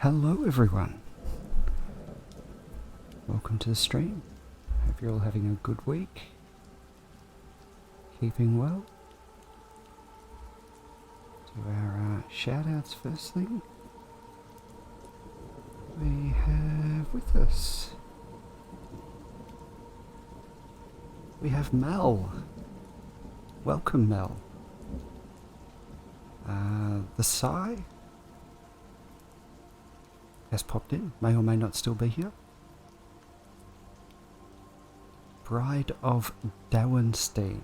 Hello everyone, welcome to the stream. Hope you're all having a good week, keeping well. Do our shout outs first thing. We have with us, we have Mel. Welcome Mel. The Psy has popped in, may or may not still be here. Bride of Dowenstein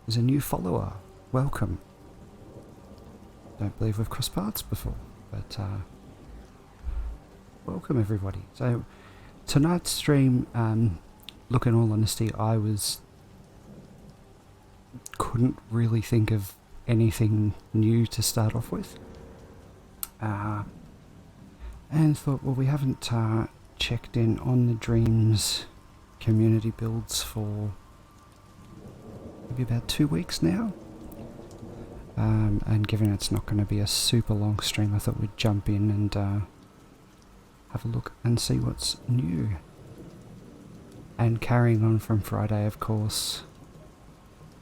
is a new follower. Welcome. Don't believe we've crossed paths before, but welcome everybody. So tonight's stream, look, in all honesty, couldn't really think of anything new to start off with. And thought, well, we haven't checked in on the Dreams community builds for maybe about 2 weeks now. And given it's not going to be a super long stream, I thought we'd jump in and have a look and see what's new. And carrying on from Friday, of course,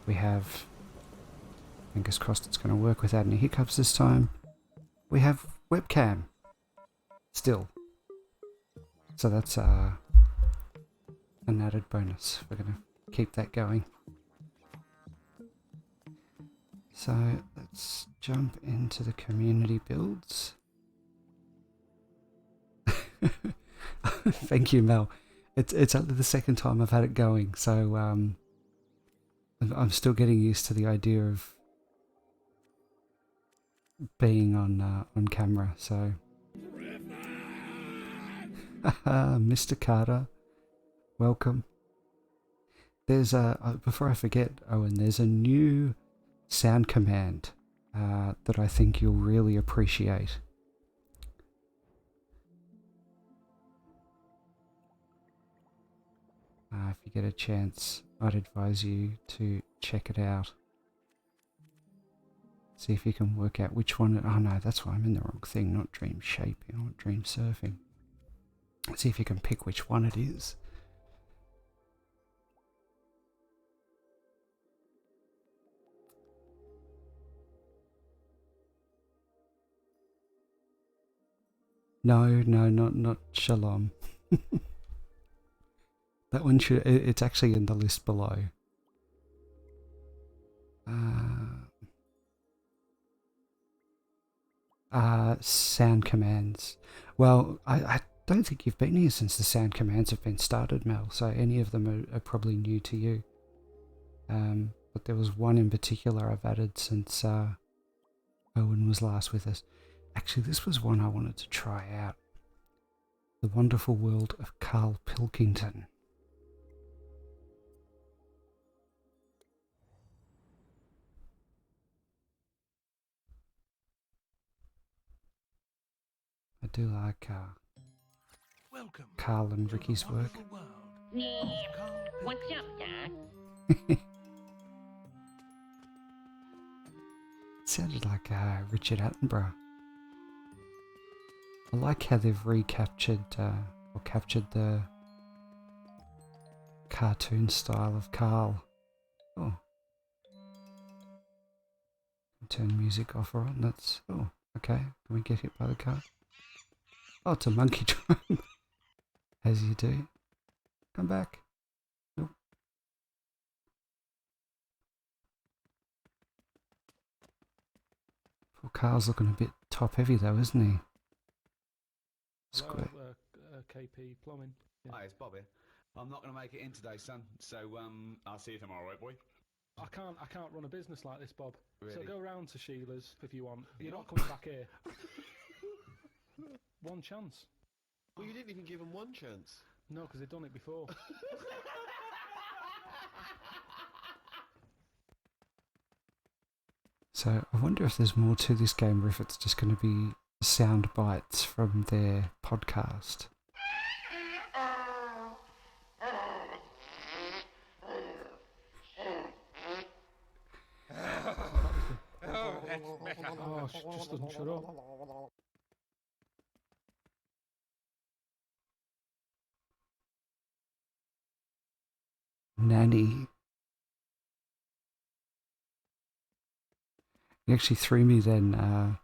we have, fingers crossed it's going to work without any hiccups this time, we have webcam still. So that's an added bonus. We're going to keep that going. So let's jump into the community builds. Thank you, Mel. It's only the second time I've had it going, so I'm still getting used to the idea of being on camera. So, Mr. Carter, welcome. There's before I forget, Owen, there's a new sound command that I think you'll really appreciate. If you get a chance, I'd advise you to check it out. See if you can work out which one. Oh no, that's why I'm in the wrong thing. Not dream shaping, I want dream surfing. See if you can pick which one it is. No, not Shalom. That one should, it's actually in the list below. Sound commands. Well, I don't think you've been here since the sound commands have been started, Mel, so any of them are probably new to you. But there was one in particular I've added since Owen was last with us. Actually, this was one I wanted to try out. The Wonderful World of Carl Pilkington. I do like Carl and Ricky's work. What's up, Doc? It sounded like Richard Attenborough. I like how they've recaptured or captured the cartoon style of Carl. Oh. Turn music off or on. That's, oh, okay. Can we get hit by the car? Oh, it's a monkey drone. As you do. Come back. Nope. Poor Carl's looking a bit top heavy though, isn't he? Hello, KP Plumbing. Yeah. Hi, it's Bobby. I'm not going to make it in today, son. So I'll see you tomorrow, right, boy? I can't run a business like this, Bob. Really? So go round to Sheila's if you want. You're not coming back here. One chance. Well, you didn't even give him one chance. No, because they've done it before. So I wonder if there's more to this game or if it's just going to be sound bites from their podcast. Oh, just doesn't shut up. Nanny. You actually threw me then,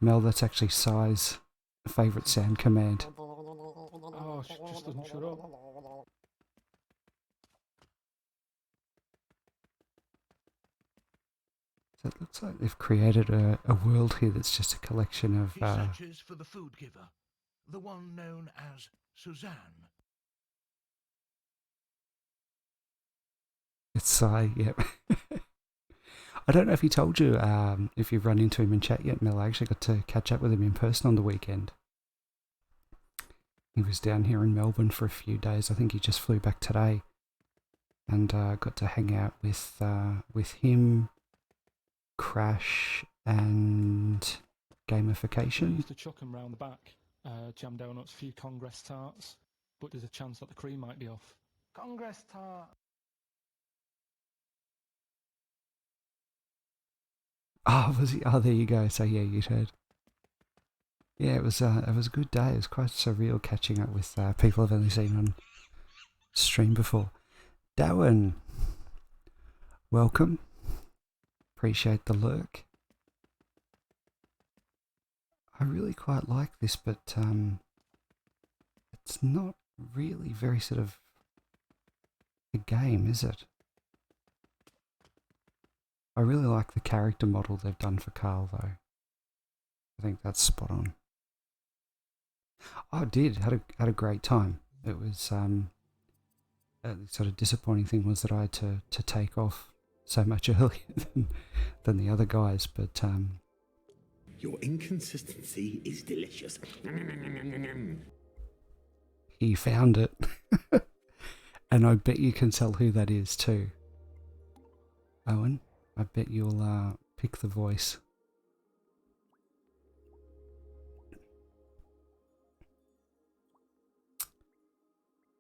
Mel. That's actually Sai's favourite sound command. Oh, just doesn't shut up. So it looks like they've created a world here that's just a collection of... He searches for the food giver, the one known as Suzanne. It's Sai, yep. I don't know if he told you, if you've run into him in chat yet, Mel. I actually got to catch up with him in person on the weekend. He was down here in Melbourne for a few days. I think he just flew back today. And got to hang out with him, Crash, and I Gamification. used to chuck them round the back. Jam donuts, few Congress tarts. But there's a chance that the cream might be off. Congress tart! Oh, was he? Oh, there you go. So yeah, you'd heard. Yeah, it was a good day. It was quite surreal catching up with people I've only seen on stream before. Darwin, welcome. Appreciate the lurk. I really quite like this, but it's not really very sort of a game, is it? I really like the character model they've done for Carl, though. I think that's spot on. Oh, I did. Had a great time. It was the sort of disappointing thing was that I had to take off so much earlier than the other guys, but Your inconsistency is delicious. he found it. And I bet you can tell who that is too. Owen, I bet you'll pick the voice.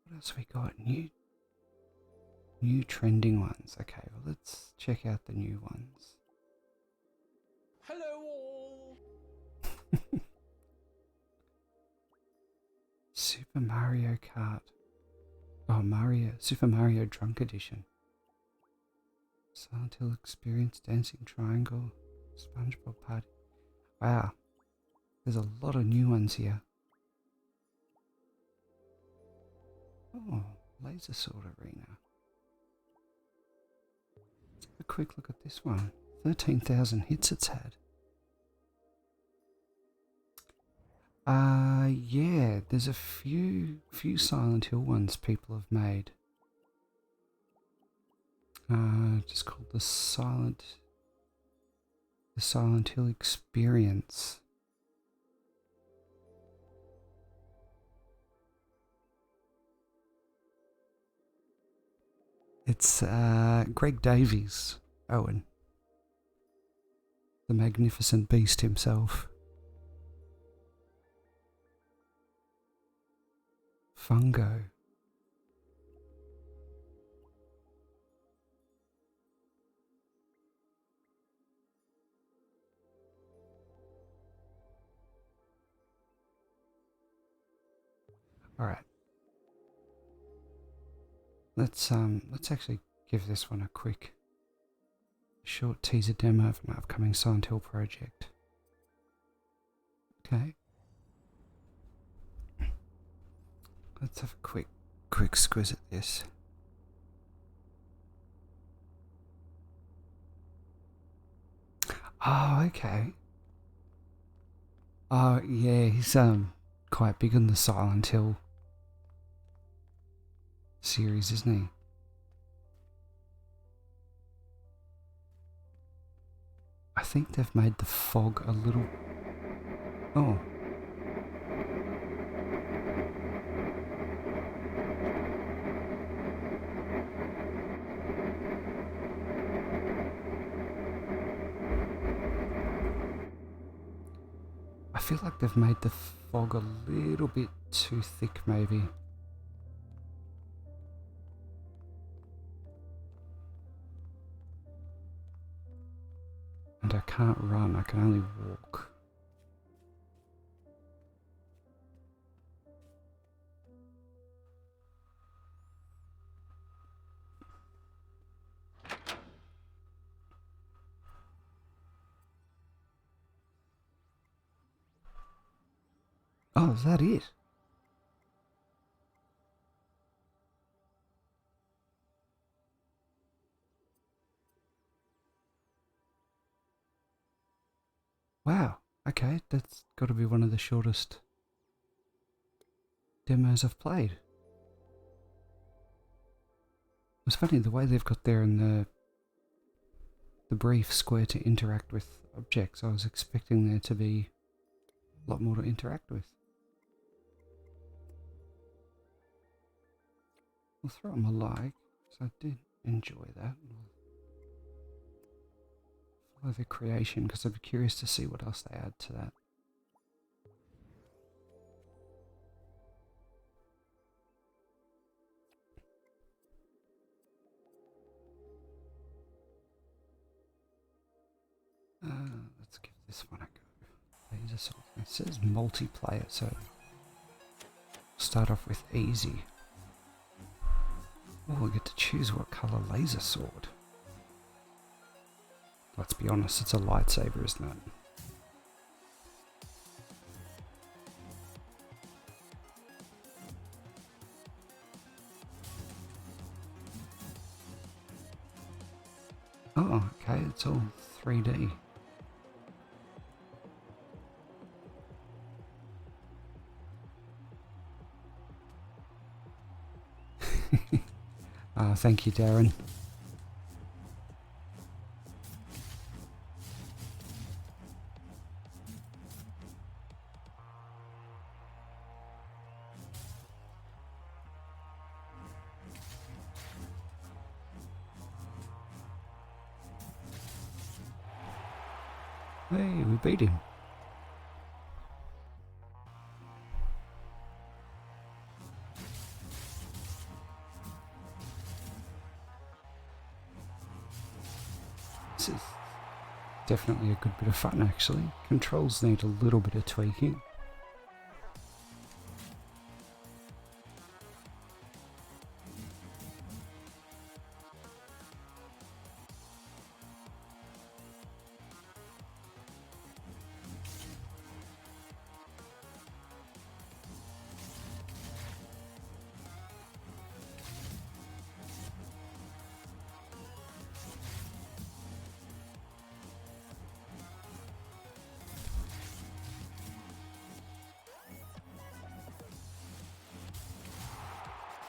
What else we got? New trending ones. Okay, well let's check out the new ones. Hello all! Super Mario Kart. Oh, Super Mario Drunk Edition. Silent Hill Experience, Dancing Triangle, SpongeBob Party. Wow, there's a lot of new ones here. Oh, Laser Sword Arena. Let's have a quick look at this one. 13,000 hits it's had. Yeah, there's a few Silent Hill ones people have made. Just called the Silent Hill Experience. It's Greg Davies, Owen, the magnificent beast himself. Fungo. All right. Let's actually give this one a quick short teaser demo of an upcoming Silent Hill project. Okay. Let's have a quick squiz at this. Oh, okay. Oh, yeah, he's quite big on the Silent Hill series, isn't he? I think they've made the fog a little... Oh. I feel like they've made the fog a little bit too thick, maybe. And and I can't run, I can only walk. Oh, is that it? Wow, okay, that's got to be one of the shortest demos I've played. It's funny the way they've got there in the brief square to interact with objects. I was expecting there to be a lot more to interact with. We'll throw them a like, so I did enjoy that. Follow the creation, because I'd be curious to see what else they add to that. Let's give this one a go. It says multiplayer, so start off with easy. Oh, we get to choose what colour laser sword. Let's be honest, it's a lightsaber, isn't it? Oh, okay, it's all 3D. Thank you, Darren. Hey, we beat him. This is definitely a good bit of fun, actually. Controls need a little bit of tweaking.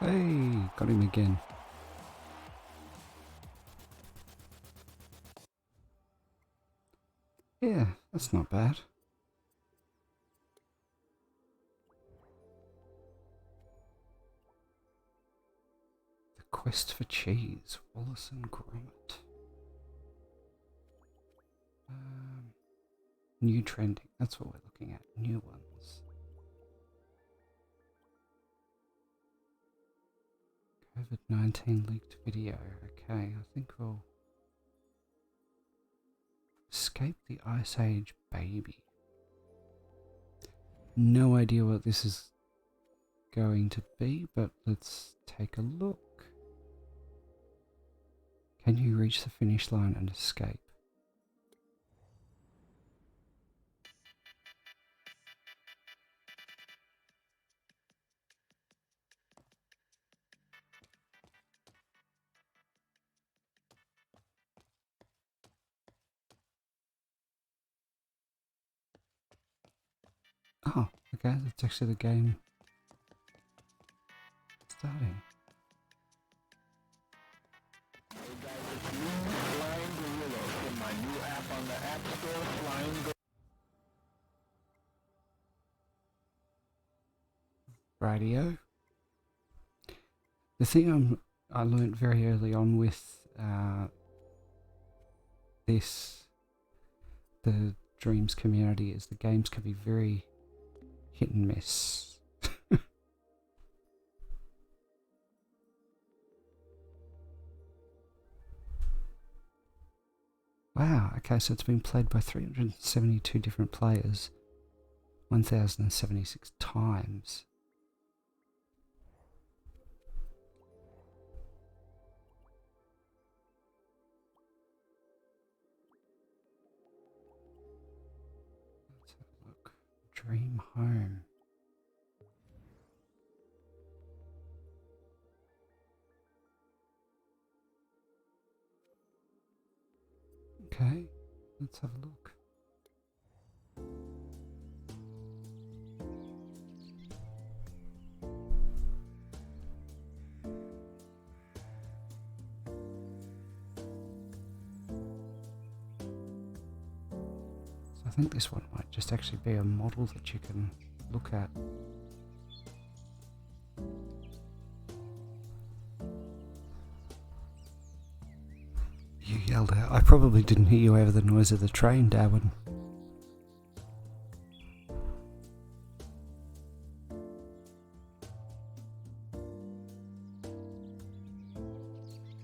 Hey, got him again. Yeah, that's not bad. The Quest for Cheese, Wallace and Gromit. New trending, that's what we're looking at, new ones. COVID-19 leaked video. Okay, I think we'll escape the Ice Age baby. No idea what this is going to be, but let's take a look. Can you reach the finish line and escape? Oh, okay, that's actually the game starting. Hey guys, it's me, Flying Gorilla, from my new app on the App Store, Flying Gorilla. Radio. The thing I learned very early on with the Dreams community is the games can be very hit and miss. Wow, okay, so it's been played by 372 different players, 1,076 times. Let's have a look. Dream Home. Okay, let's have a look. So I think this one might just actually be a model that you can look at. You yelled out. I probably didn't hear you over the noise of the train, Darwin.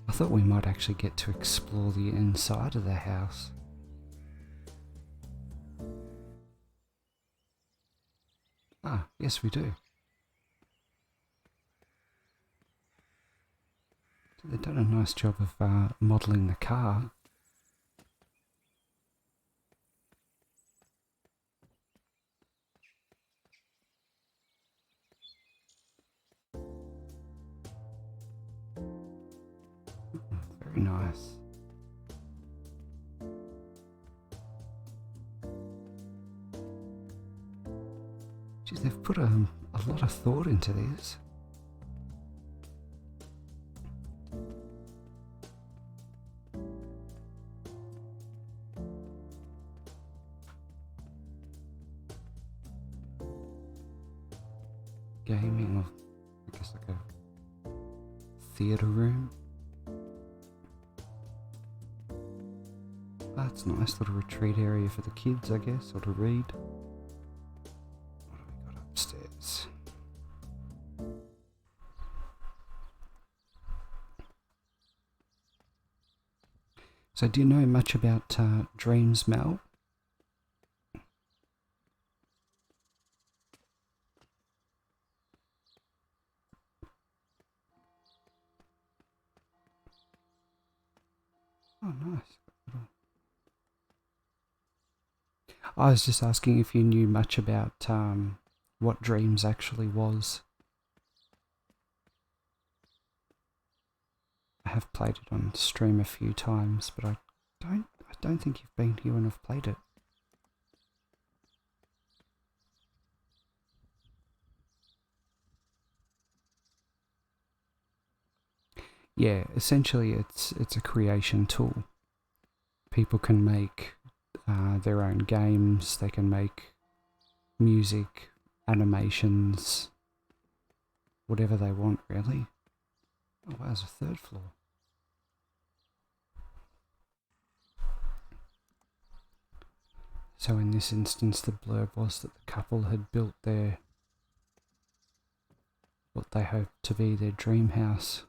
I thought we might actually get to explore the inside of the house. Ah, yes we do. They've done a nice job of modelling the car. Very nice. Geez, they've put a lot of thought into this. Gaming, or I guess like a theatre room. That's nice, little retreat area for the kids, I guess, or to read. What have we got upstairs? So do you know much about dreams, Mel? Oh, nice. I was just asking if you knew much about what dreams actually was. I have played it on stream a few times, but I don't think you've been here when I've played it. Yeah, essentially it's a creation tool. People can make their own games, they can make music, animations, whatever they want really. Oh wow, there's a third floor. So in this instance the blurb was that the couple had built what they hoped to be their dream house.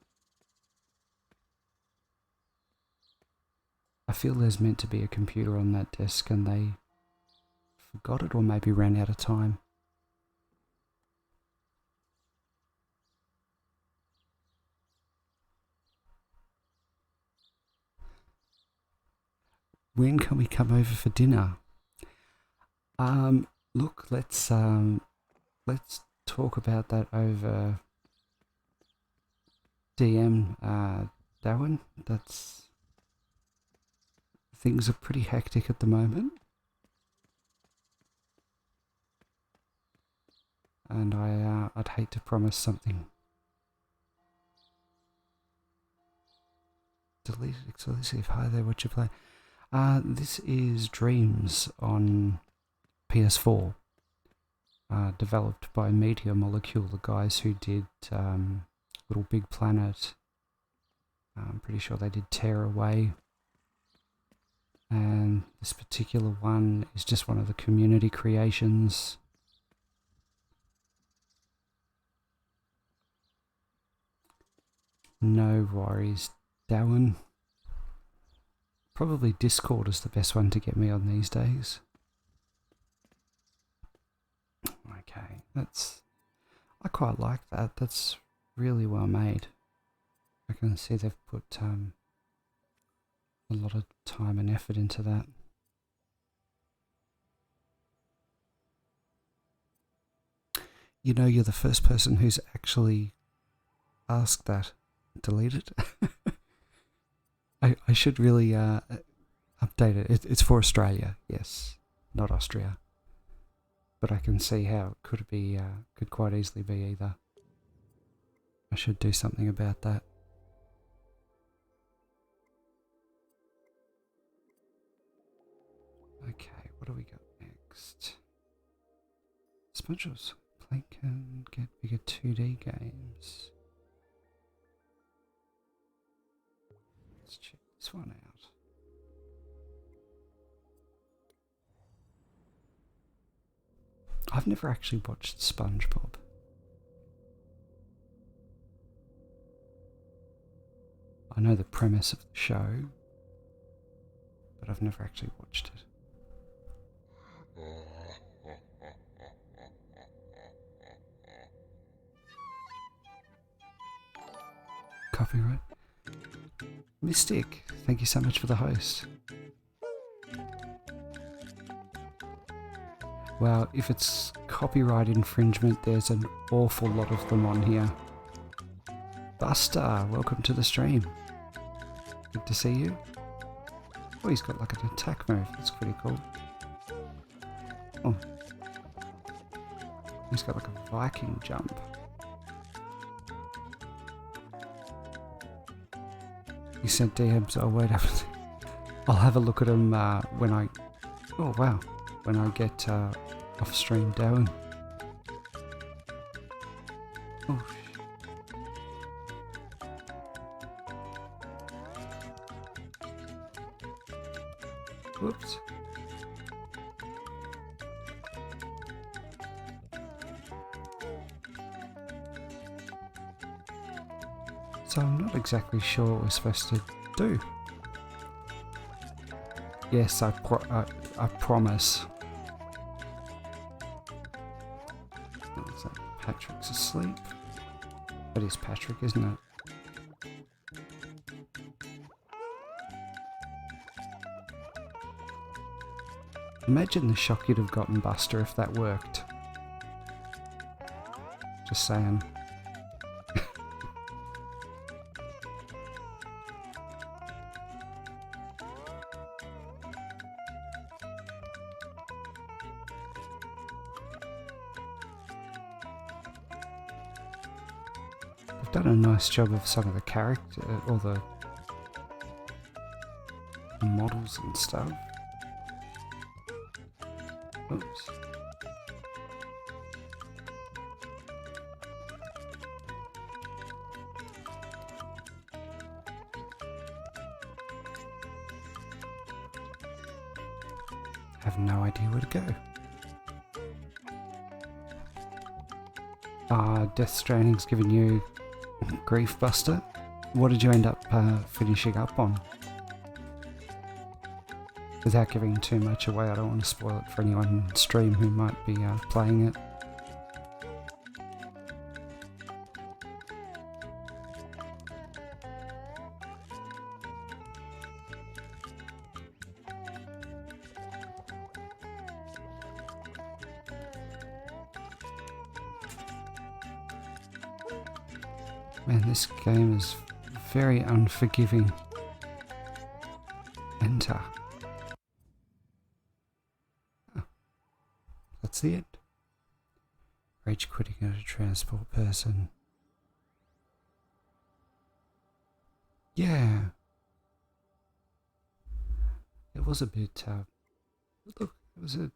I feel there's meant to be a computer on that desk and they forgot it or maybe ran out of time. When can we come over for dinner? Look, let's talk about that over DM, Darwin. Things are pretty hectic at the moment. And I'd hate to promise something. Delete exclusive. Hi there, what you play? This is Dreams on PS4. Developed by Media Molecule, the guys who did Little Big Planet. I'm pretty sure they did Tear Away. And this particular one is just one of the community creations. No worries, Darwin. Probably Discord is the best one to get me on these days. Okay, I quite like that. That's really well made. I can see they've put a lot of time and effort into that. You know, you're the first person who's actually asked that. Delete it. I should really update it. It's for Australia, yes, not Austria. But I can see how it could quite easily be either. I should do something about that. Okay, what do we got next? SpongeBob's Play can get bigger 2D games. Let's check this one out. I've never actually watched SpongeBob. I know the premise of the show, but I've never actually watched it. Copyright? Mystic, thank you so much for the host. Wow, if it's copyright infringement, there's an awful lot of them on here. Buster, welcome to the stream. Good to see you. Oh, he's got like an attack move. That's pretty cool. Oh. He's got like a Viking jump. He sent DMs. Oh, wait. I'll have a look at him when I... Oh, wow. When I get off stream down. Oh, whoops. So I'm not exactly sure what we're supposed to do. Yes, I promise. So Patrick's asleep. That is Patrick, isn't it? Imagine the shock you'd have gotten, Buster, if that worked. Just saying. They've done a nice job of some of the character, or the models and stuff. Oops. I have no idea where to go. Death Stranding's given you grief, Buster. What did you end up finishing up on? Without giving too much away, I don't want to spoil it for anyone on stream who might be playing it. Man, this game is very unforgiving. Enter. Oh, that's the end. Rage quitting as a transport person. Yeah. It was a bit, look, it was a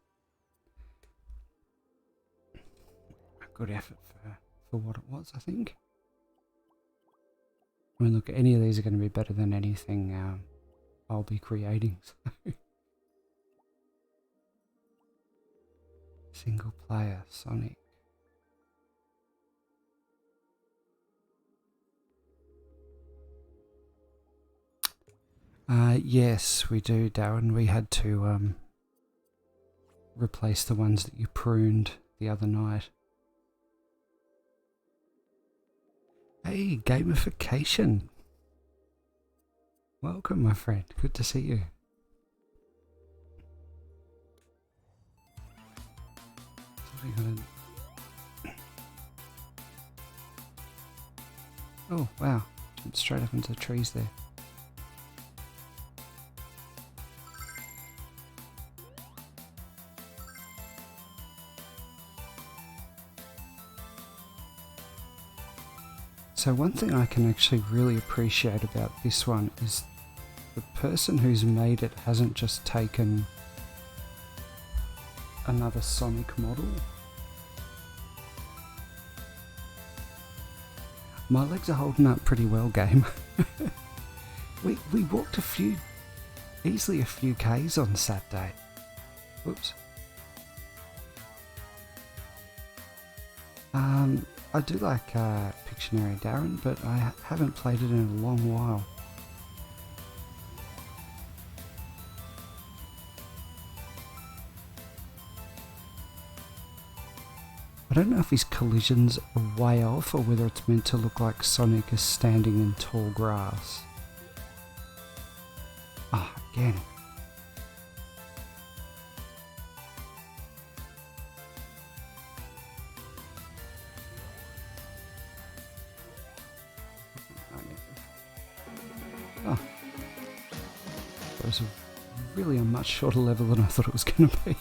good effort for what it was, I think. I mean, look, any of these are going to be better than anything I'll be creating. So. Single player Sonic. Yes, we do, Darren. We had to replace the ones that you pruned the other night. Hey, gamification. Welcome, my friend. Good to see you. Oh, wow. Jumped straight up into the trees there. So one thing I can actually really appreciate about this one is the person who's made it hasn't just taken another Sonic model. My legs are holding up pretty well, game. we walked easily a few Ks on Saturday. Whoops. I do like Pictionary, Darren, but I haven't played it in a long while. I don't know if his collisions are way off or whether it's meant to look like Sonic is standing in tall grass. Ah, again. Oh. That was really a much shorter level than I thought it was going to be.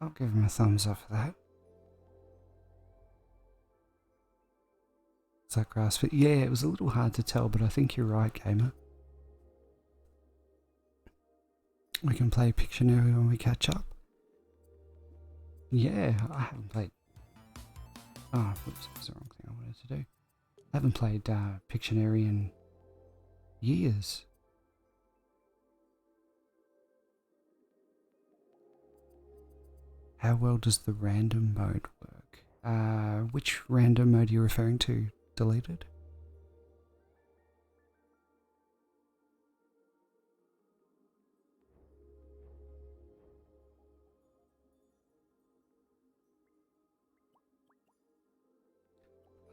I'll give him a thumbs up for that. Is that grass fit? Yeah, it was a little hard to tell, but I think you're right, Gamer. We can play Pictionary when we catch up. Yeah, I haven't played... Oh, whoops, that's the wrong thing I wanted to do. I haven't played Pictionary in years. How well does the random mode work? Which random mode are you referring to? Deleted?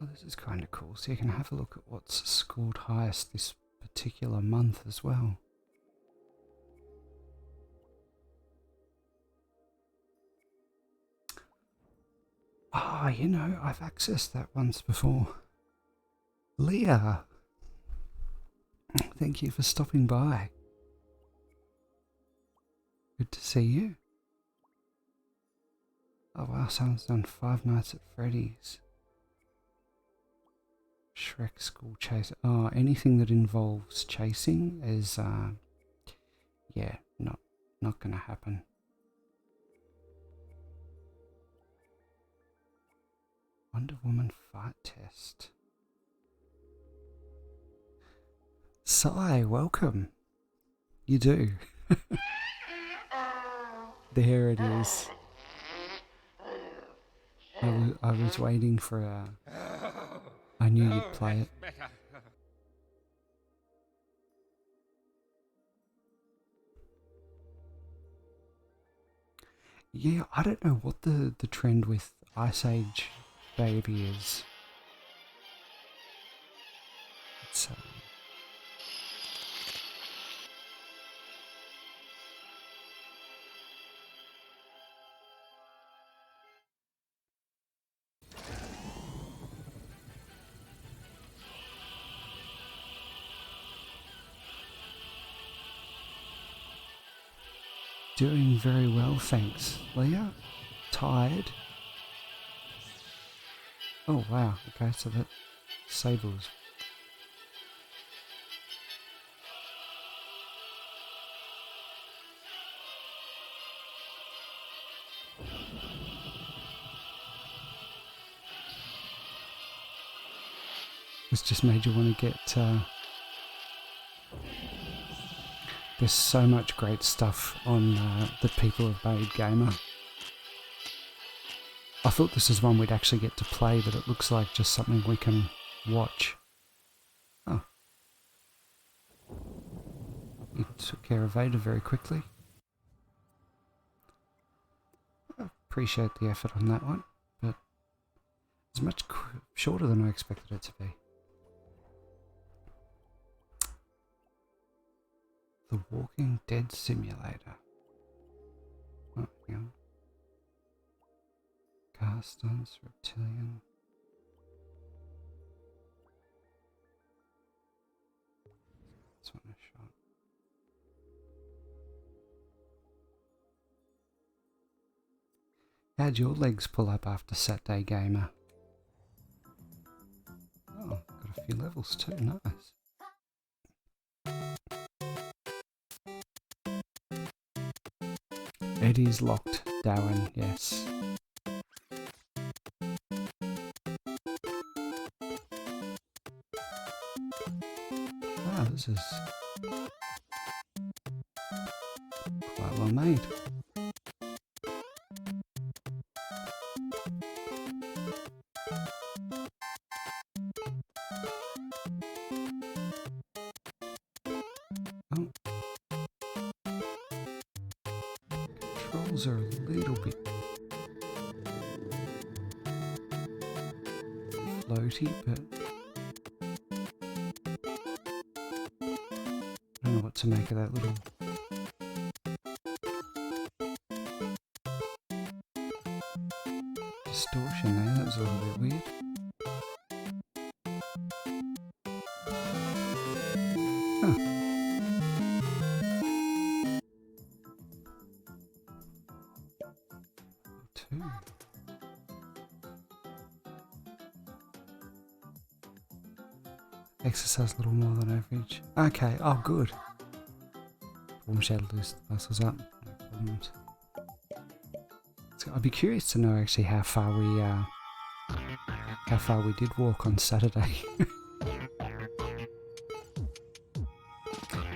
Oh, this is kind of cool. So you can have a look at what's scored highest this particular month as well. Ah, you know, I've accessed that once before. Leah! Thank you for stopping by. Good to see you. Oh wow, someone's done Five Nights at Freddy's. Shrek School Chase. Oh, anything that involves chasing is, yeah, not gonna happen. Wonder Woman fight test. Sai, welcome. You do. There it is. I was waiting for I knew you'd play it. Yeah, I don't know what the trend with Ice Age Baby is. It's doing very well, thanks. Leah? Tired? Oh wow, okay, so that Sable's. It's just made you want to get... There's so much great stuff on that people have made, Gamer. I thought this was one we'd actually get to play, but it looks like just something we can watch. you took care of Vader very quickly. I appreciate the effort on that one, but it's much shorter than I expected it to be. The Walking Dead Simulator. Oh, hang on. Car stunts, reptilian. This one I shot. How'd your legs pull up after Saturday Gamer? Oh, got a few levels too, nice. Eddie's locked, Darwin, yes. Ah, this is quite well made. Oh. Controls are a little bit floaty, but I don't know what to make of that little distortion there. That was a little bit weird. Huh. Two. Exercise a little more than average. Okay, oh good. Warm shadow loose the muscles up. No problems. So I'd be curious to know actually how far we did walk on Saturday.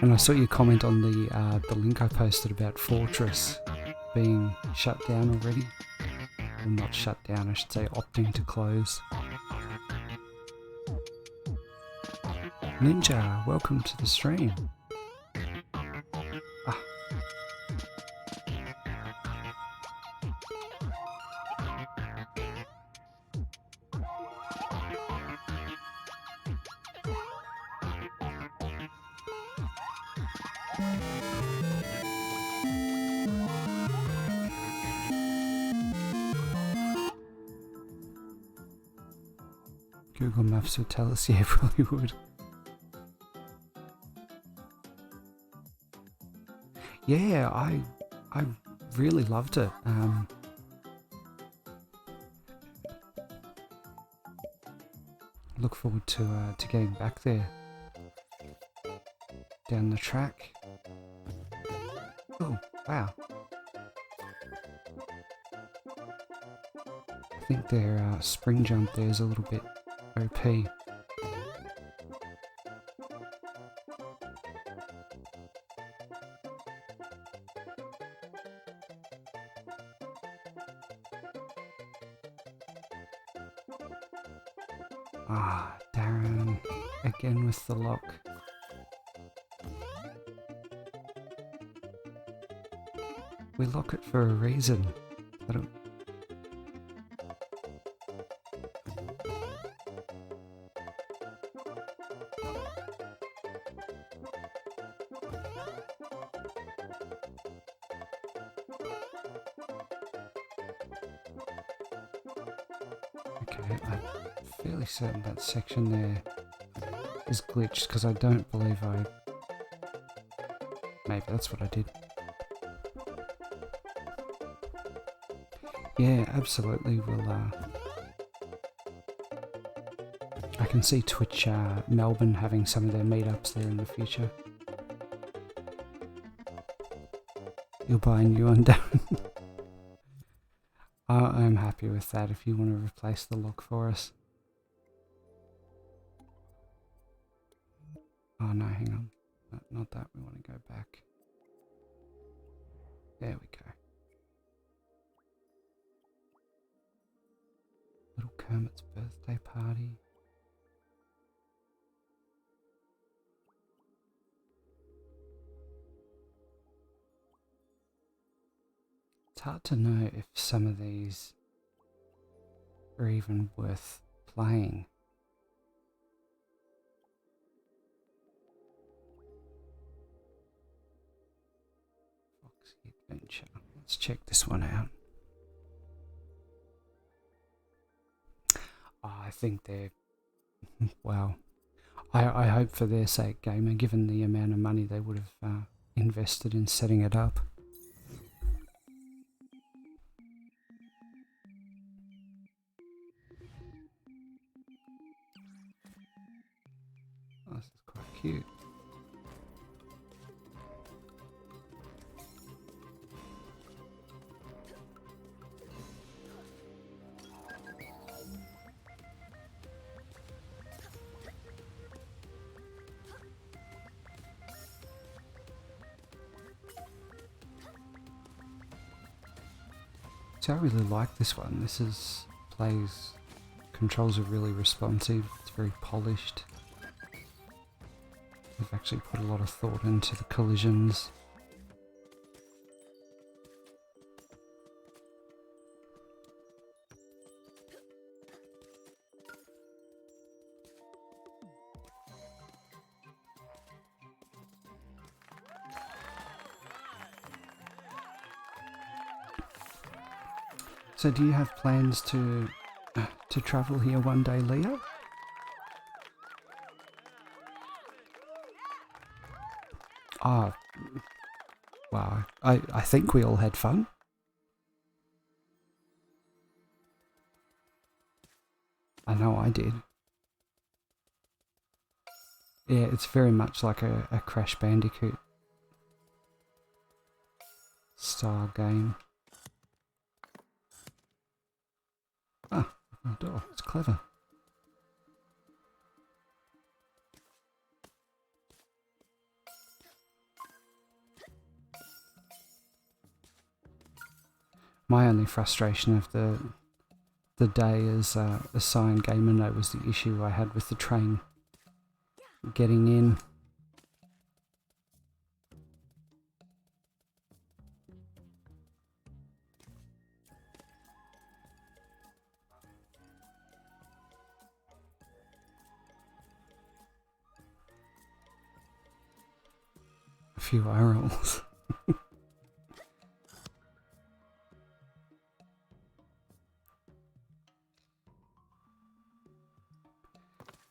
And I saw your comment on the link I posted about Fortress being shut down already. Well, not shut down, I should say opting to close. Ninja, welcome to the stream. Ah. Google Maps would tell us, yeah, probably would. Yeah, I really loved it. Look forward to getting back there down the track. Oh wow! I think their spring jump there is a little bit OP. Ah, Darren, again with the lock. We lock it for a reason. I don't... Okay, I'm fairly certain that section there is glitched because I don't believe I... Maybe that's what I did. Yeah, absolutely. We'll, I can see Twitch Melbourne having some of their meetups there in the future. You'll buy a new one, Darren. I'm happy with that if you want to replace the lock for us. Oh no, hang on. Not that, we want to go back. There we go. Little Kermit's birthday party. hard to know if some of these are even worth playing. Foxy Adventure. Let's check this one out. Oh, I think they're... Well, I hope for their sake, Gamer, given the amount of money they would have invested in setting it up. Oh, this is quite cute. So I really like this one. This is controls are really responsive. It's very polished. They've actually put a lot of thought into the collisions. So do you have plans to travel here one day, Leo? Ah, wow. I think we all had fun. I know I did. Yeah, it's very much like a Crash Bandicoot style game. Ah, open door. It's clever. My only frustration of the day as a signed gamer note was the issue I had with the train getting in. A few eye rolls.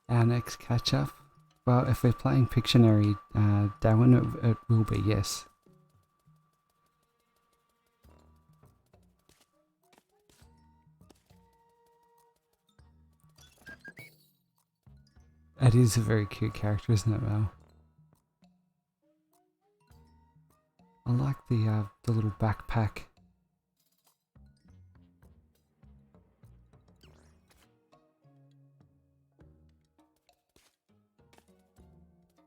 Our next catch up. Well, if we're playing Pictionary, Darwin, it will be, yes. It is a very cute character, isn't it, Mel? I like the little backpack.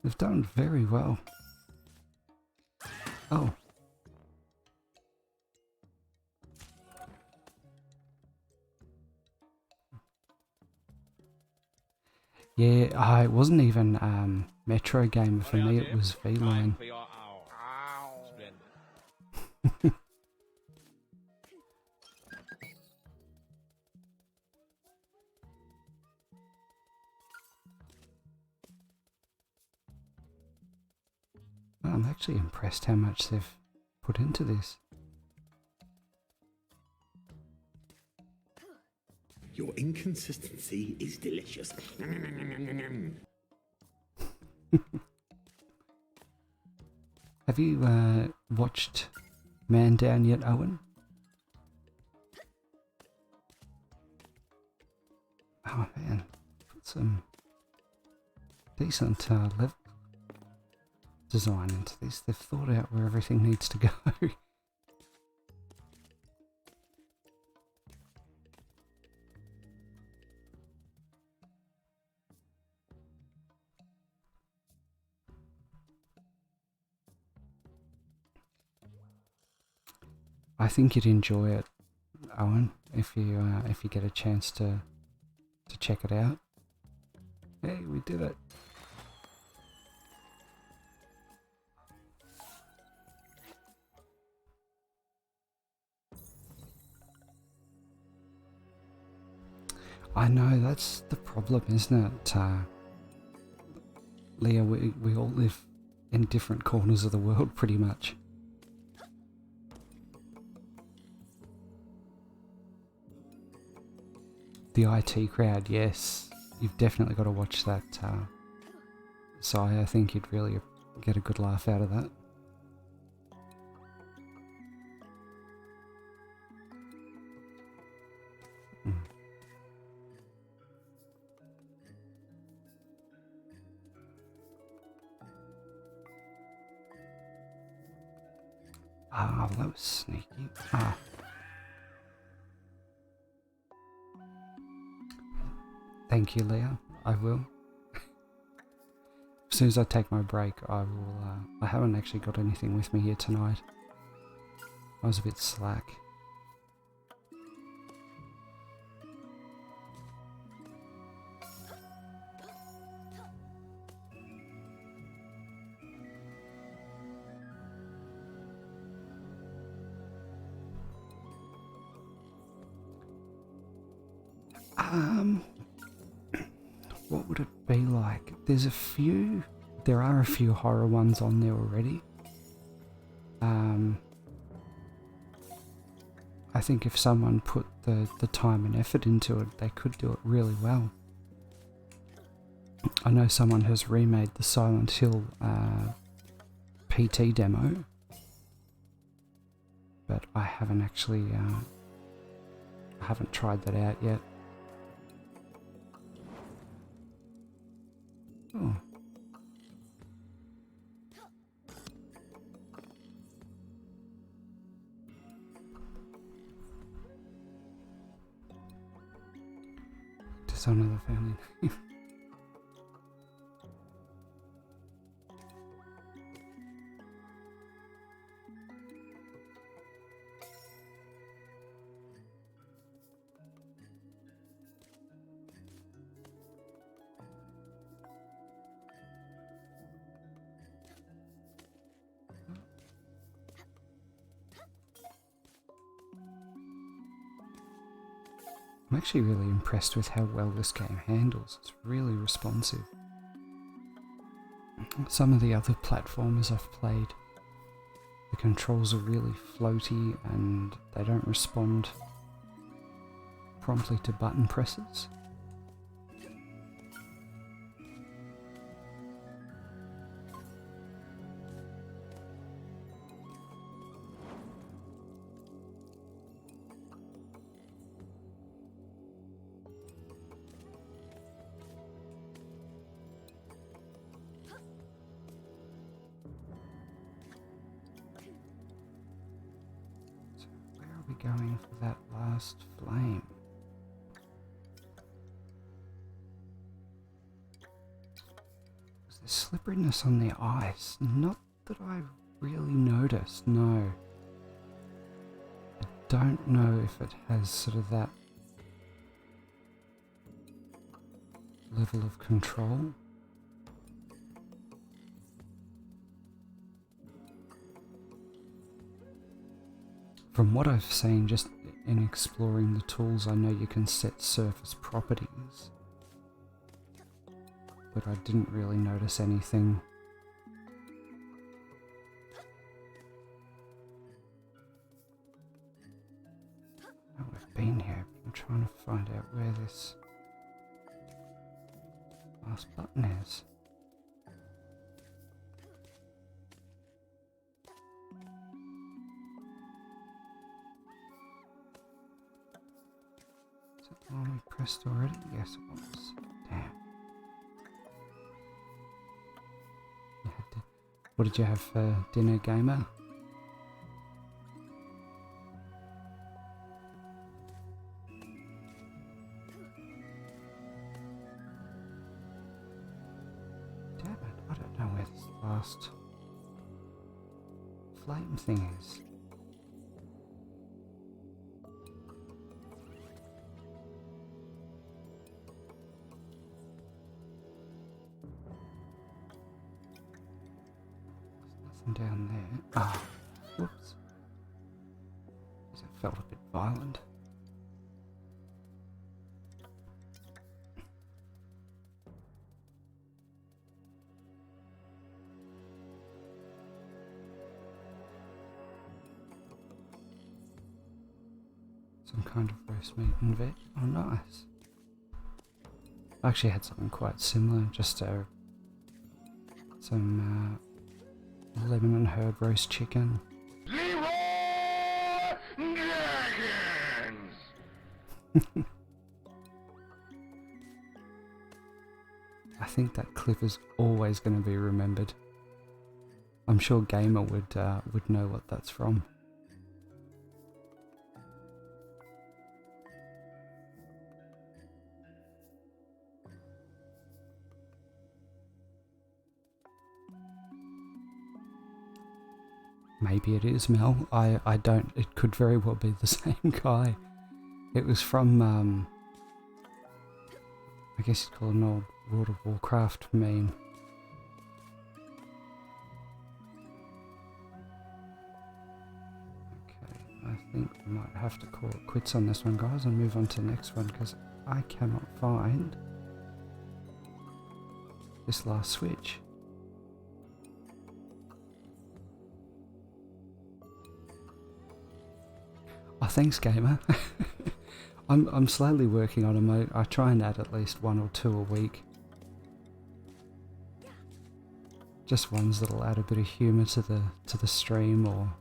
They've done very well. Oh. Yeah, it wasn't even Metro Gamer for me, it was V-Line. I'm actually impressed how much they've put into this. Your inconsistency is delicious. Have you watched Man Down yet, Owen? Oh man, put some decent level design into this. They've thought out where everything needs to go. I think you'd enjoy it, Owen, if you get a chance to check it out. Hey, we did it. I know, that's the problem, isn't it? Leah, we all live in different corners of the world, pretty much. The IT crowd, yes. You've definitely got to watch that, Si. I think you'd really get a good laugh out of that. Ah, well, that was sneaky. Ah. Thank you, Leah. I will. As soon as I take my break, I will. I haven't actually got anything with me here tonight. I was a bit slack. What would it be like? There are a few horror ones on there already. I think if someone put the time and effort into it, they could do it really well. I know someone has remade the Silent Hill PT demo, but I haven't actually, I haven't tried that out yet. Oh. Dishonor the family name. I'm actually really impressed with how well this game handles. It's really responsive. Some of the other platformers I've played, the controls are really floaty and they don't respond promptly to button presses. Going for that last flame. There's slipperiness on the ice. Not that I really noticed, no. I don't know if it has sort of that level of control. From what I've seen, just in exploring the tools, I know you can set surface properties, but I didn't really notice anything. Oh, we've been here, but I'm trying to find out where this last button is. Oh, we pressed already? Yes, it was. Damn. What did you have for dinner, gamer? Damn it, I don't know where this last flame thing is. Down there. Ah, whoops. That felt a bit violent. Some kind of roast meat and veg. Oh, nice. I actually had something quite similar, just some lemon and herb roast chicken. I think that clip is always going to be remembered. I'm sure Gamer would know what that's from. Maybe it is Mel. I don't. It could very well be the same guy. It was from I guess you'd call it an old World of Warcraft meme. Okay, I think we might have to call it quits on this one, guys, and move on to the next one because I cannot find this last switch. Oh, thanks, Gamer. I'm slowly working on them. I try and add at least 1 or 2 a week. Just ones that'll add a bit of humour to the stream, or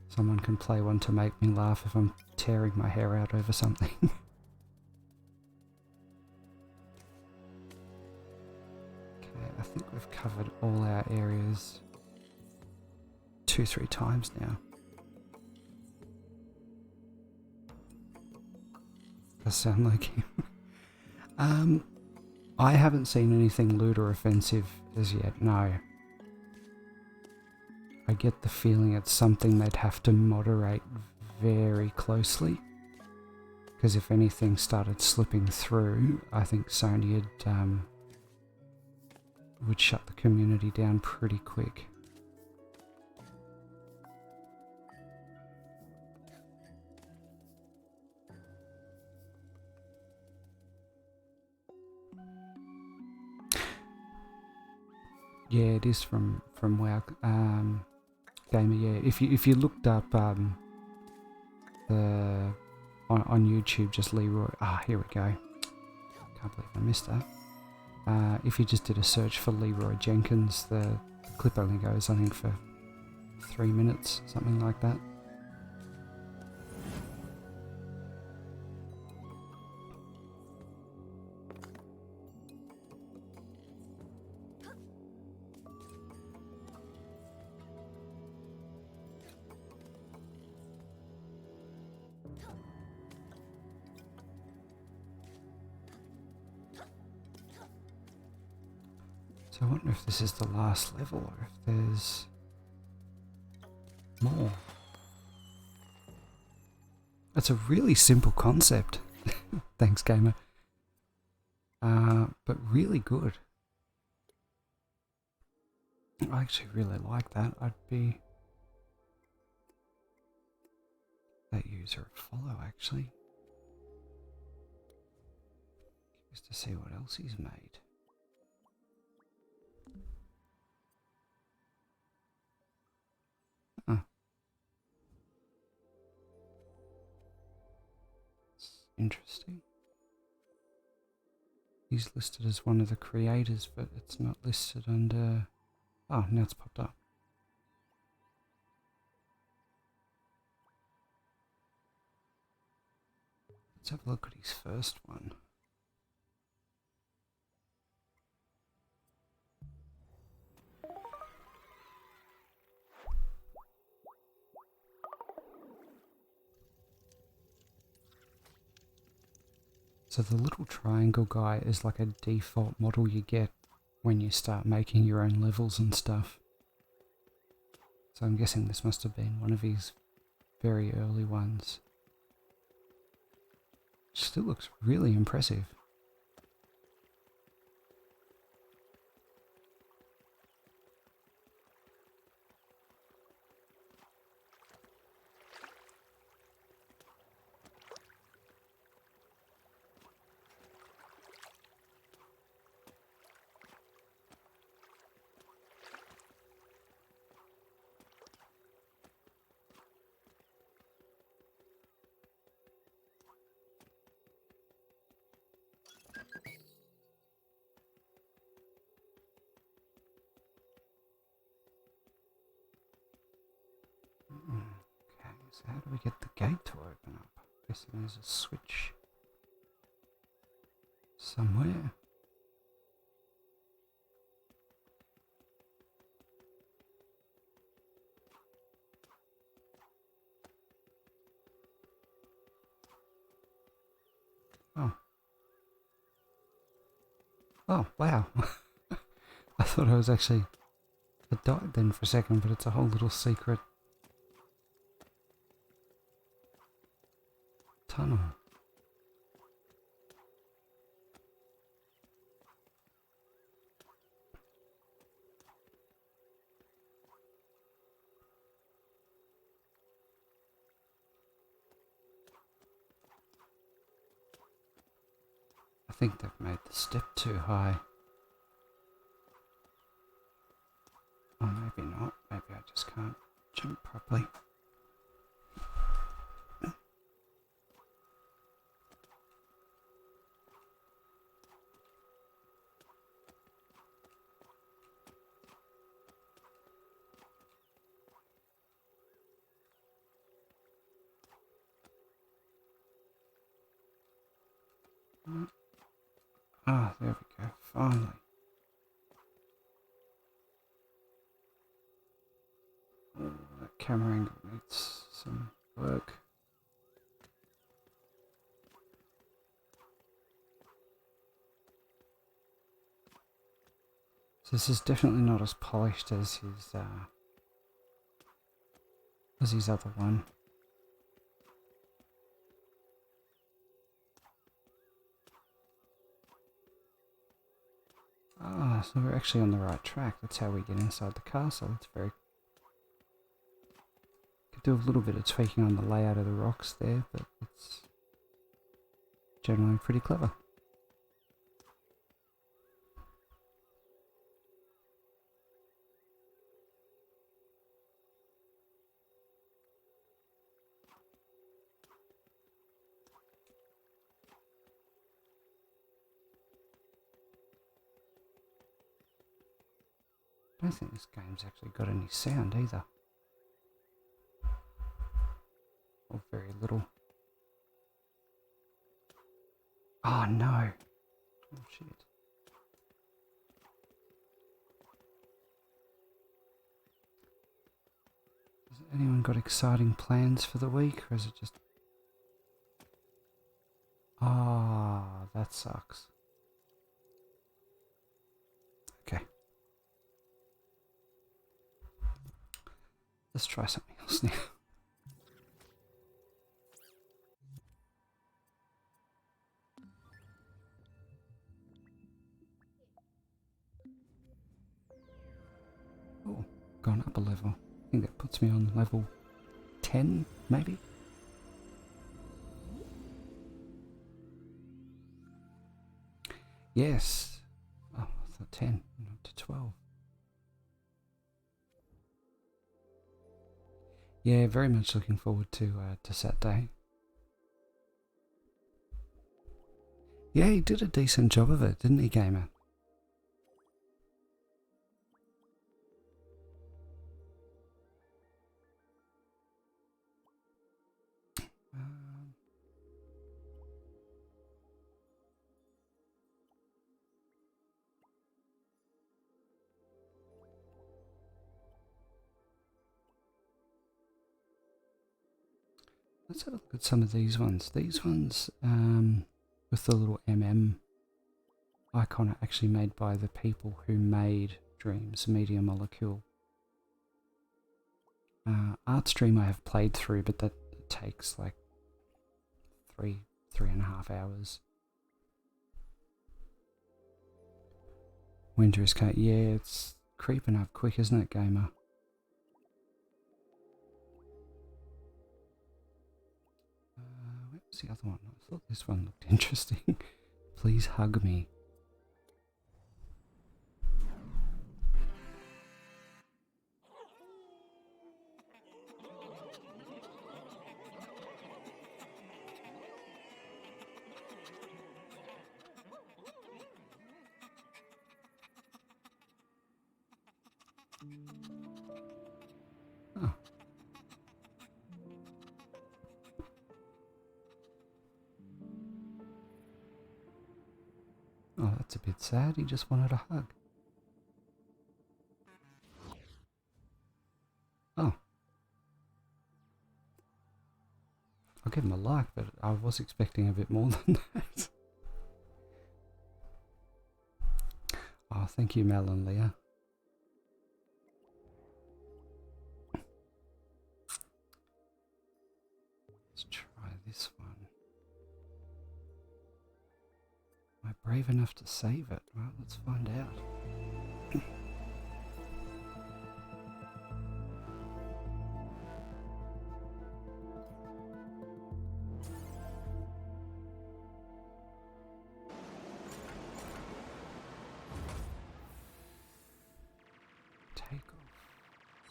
someone can play one to make me laugh if I'm tearing my hair out over something. Okay, I think we've covered all our areas 2-3 times now. Does sound like him. I haven't seen anything lewd or offensive as yet, no. I get the feeling it's something they'd have to moderate very closely. Because if anything started slipping through, I think Sony would shut the community down pretty quick. Yeah, it is from WoW Gamer. Yeah, if you looked up on YouTube, just Leroy. Here we go. Can't believe I missed that. If you just did a search for Leroy Jenkins, the clip only goes, I think, for 3 minutes, something like that. So I wonder if this is the last level or if there's more. It's a really simple concept. Thanks, Gamer. But really good. I actually really like that. I'd be that user a follow, actually. Curious to see what else he's made. Interesting. He's listed as one of the creators, but it's not listed under... Oh, now it's popped up. Let's have a look at his first one. So the little triangle guy is like a default model you get when you start making your own levels and stuff. So I'm guessing this must have been one of his very early ones. Still looks really impressive. So how do we get the gate to open up? Guessing there's a switch somewhere. Oh. Oh, wow. I thought I was actually... I died then for a second, but it's a whole little secret tunnel. I think they've made the step too high. Or maybe not. Maybe I just can't jump properly. Ah, there we go. Finally. Oh, that camera angle needs some work. So this is definitely not as polished as his other one. Ah, so we're actually on the right track. That's how we get inside the castle. It's very... Could do a little bit of tweaking on the layout of the rocks there, but it's generally pretty clever. I don't think this game's actually got any sound either. Or very little. Oh no! Oh shit. Has anyone got exciting plans for the week, or is it just... Ah, that sucks. Okay. Let's try something else now. Oh, gone up a level. I think that puts me on level 10, maybe? Yes. Oh, I thought 10, not to 12. Yeah, very much looking forward to Saturday. Yeah, he did a decent job of it, didn't he, Gamer? Let's have a look at some of these ones. These ones with the little icon are actually made by the people who made Dreams Media Molecule. Artstream I have played through, but that takes like 3.5 hours. Winter is cut. Yeah, it's creeping up quick, isn't it, Gamer? Where's the other one? I thought this one looked interesting. Please hug me. Oh. Oh, that's a bit sad. He just wanted a hug. Oh. I'll give him a like, but I was expecting a bit more than that. Oh, thank you, Mel and Leah. Let's try this one. Am I brave enough to save it? Well, let's find out. Take off.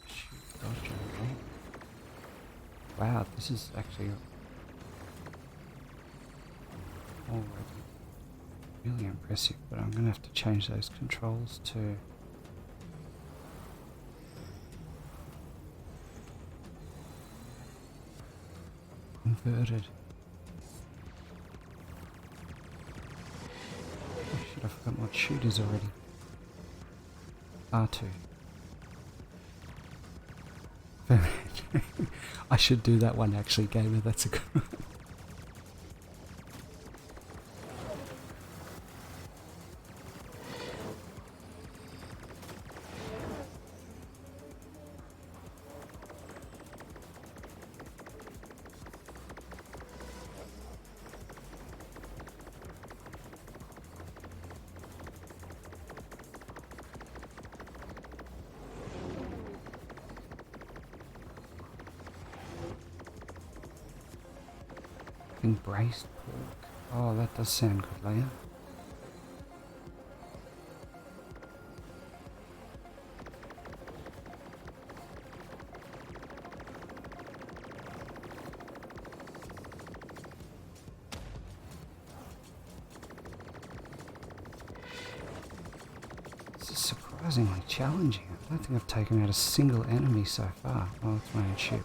Shoot, dodge and roll. Wow, this is actually already really impressive, but I'm going to have to change those controls to inverted. Oh shit, I forgot what shoot is already. R2. I should do that one actually, Gamer, that's a good one. Braised pork. Oh, that does sound good, Leia. This is surprisingly challenging. I don't think I've taken out a single enemy so far. Oh, it's my own ship.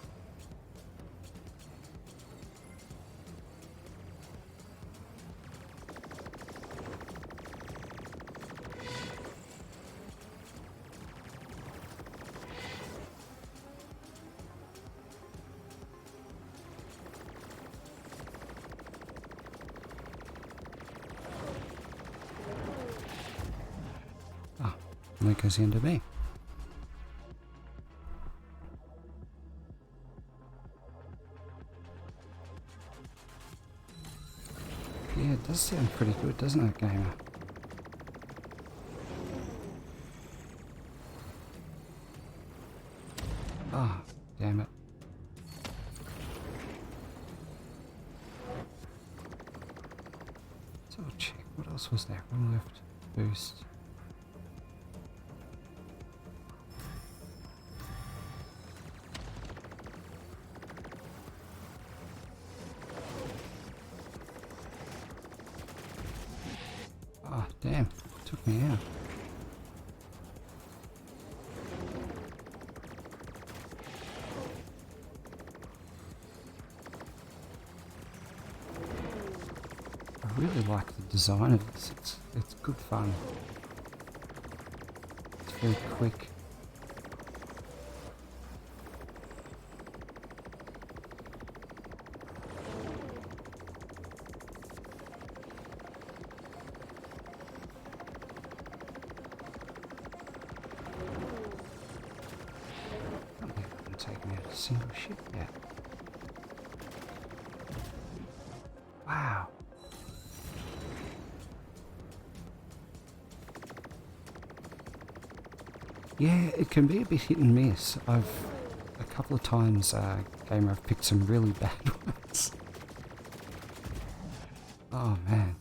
And that goes into me. Yeah, it does sound pretty good, doesn't it, Gamer? Ah, damn it. So I'll check. What else was there? One left. Boost. Ah, damn. Took me out. I really like the design of this. It's good fun. It's very quick. I don't think I haven't taken out a single ship yet. Wow. Yeah, it can be a bit hit and miss. A couple of times, Gamer, I've picked some really bad ones. Oh man.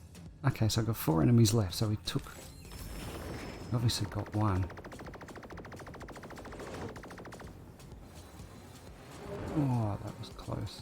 Okay, so I've got 4 enemies left, so we obviously got one. Oh, that was close.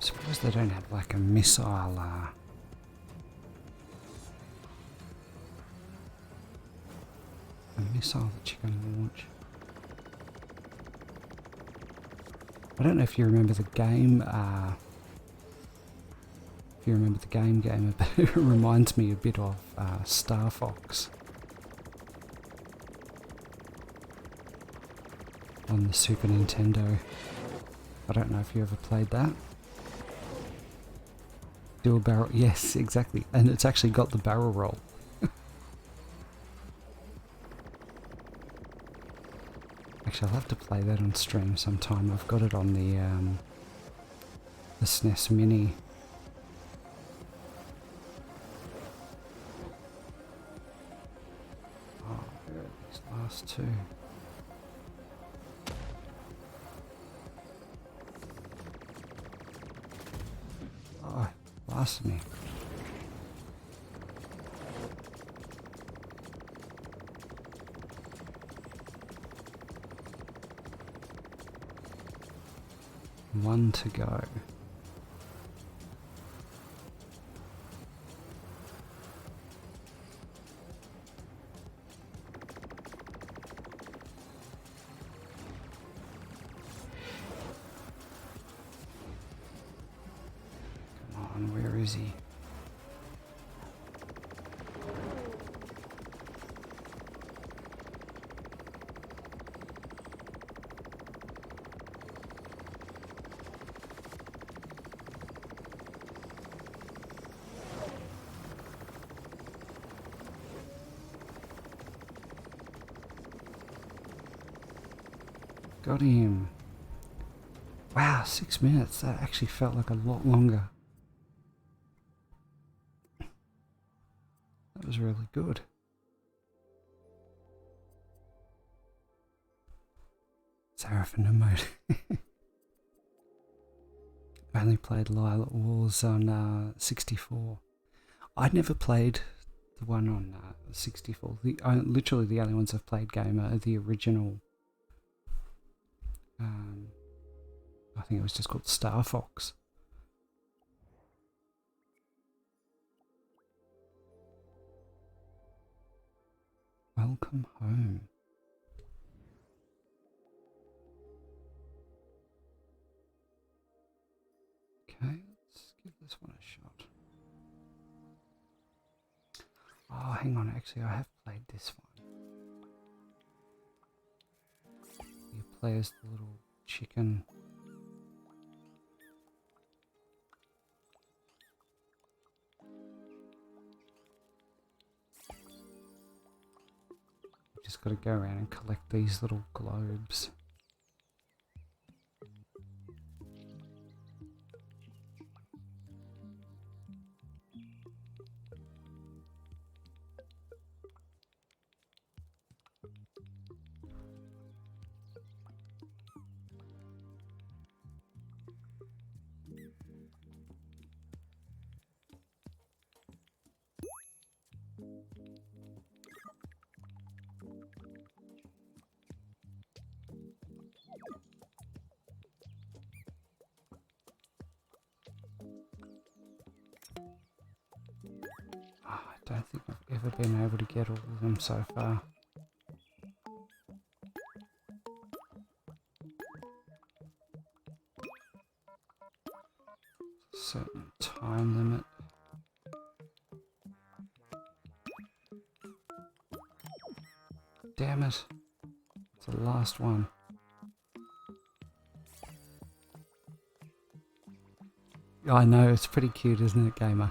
Suppose they don't have like a missile, that you can launch. I don't know if you remember the game, game, but it reminds me a bit of Star Fox on the Super Nintendo. I don't know if you ever played that. Dual barrel, yes, exactly, and it's actually got the barrel roll. Actually, I'll have to play that on stream sometime. I've got it on the SNES Mini. Oh, where are these last two? Oh, blasted me. One to go. Come on, where is he? Got him. Wow, 6 minutes. That actually felt like a lot longer. That was really good. Seraphim mode. I only played Lilac Wars on 64. I'd never played the one on 64. Literally the only ones I've played game are the original. I think it was just called Star Fox. Welcome home. Okay, let's give this one a shot. Oh, hang on, actually I have played this one. You play as the little chicken. You just got to go around and collect these little globes. I don't think I've ever been able to get all of them so far. Certain time limit. Damn it. It's the last one. I know, it's pretty cute, isn't it, gamer?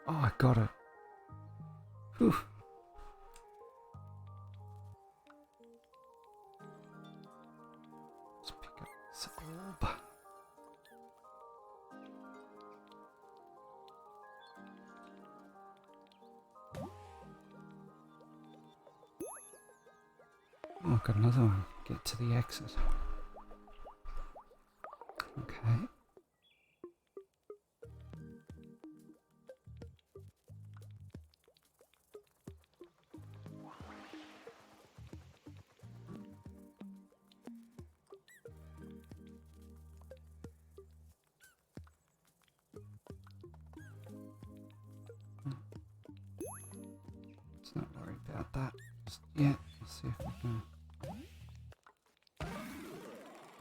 Oh, I got it. Whew. Let's pick up this orb. Oh, I've got another one. Get to the exit. that. Yeah, let's see if we can.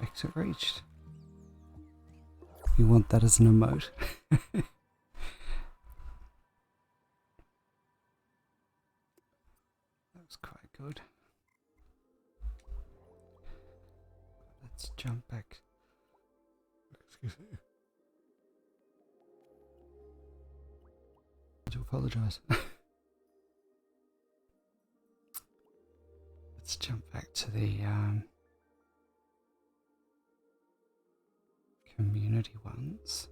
Exit reached. You want that as an emote? That was quite good. Let's jump back. Excuse me. I do apologise. Let's jump back to the community ones.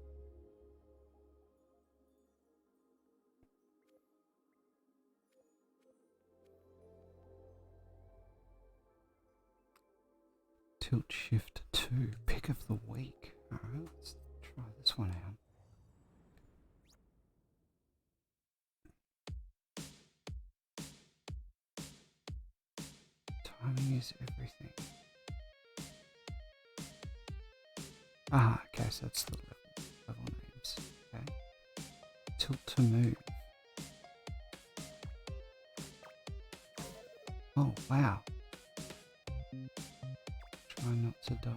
Tilt shift 2, pick of the week. Alright, let's try this one out. Timing is everything. Ah, okay, so that's the level names. Okay. Tilt to move. Oh, wow. Try not to die.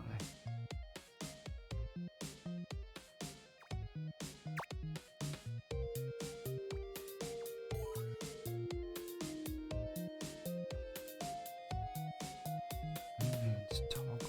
And toggle.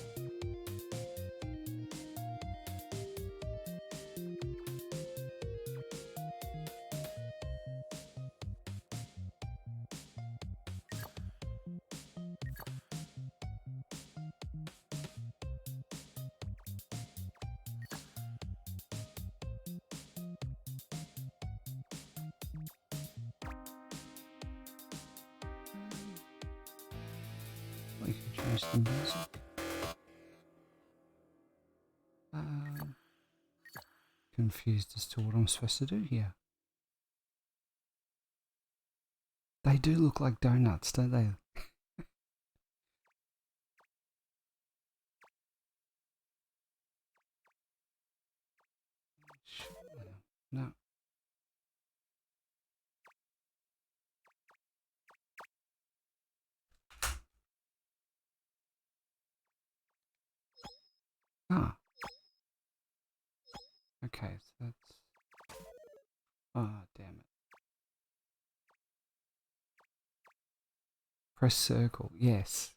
We can change the music. Confused as to what I'm supposed to do here. They do look like donuts, don't they? No. Ah. Okay, so that's... Ah, damn it. Press circle, yes.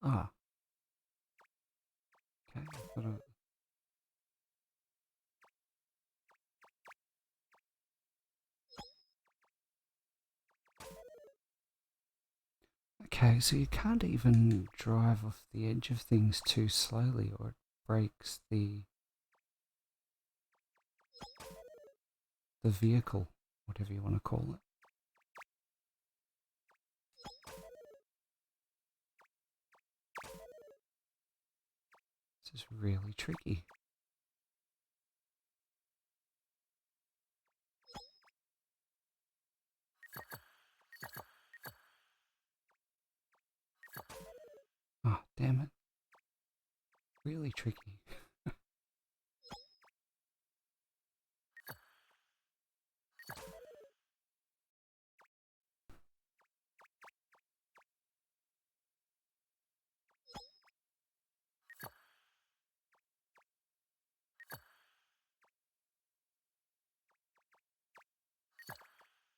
Ah. Okay, got a... Okay, so you can't even drive off the edge of things too slowly or it breaks the vehicle, whatever you want to call it. This is really tricky. Oh, damn it. Really tricky.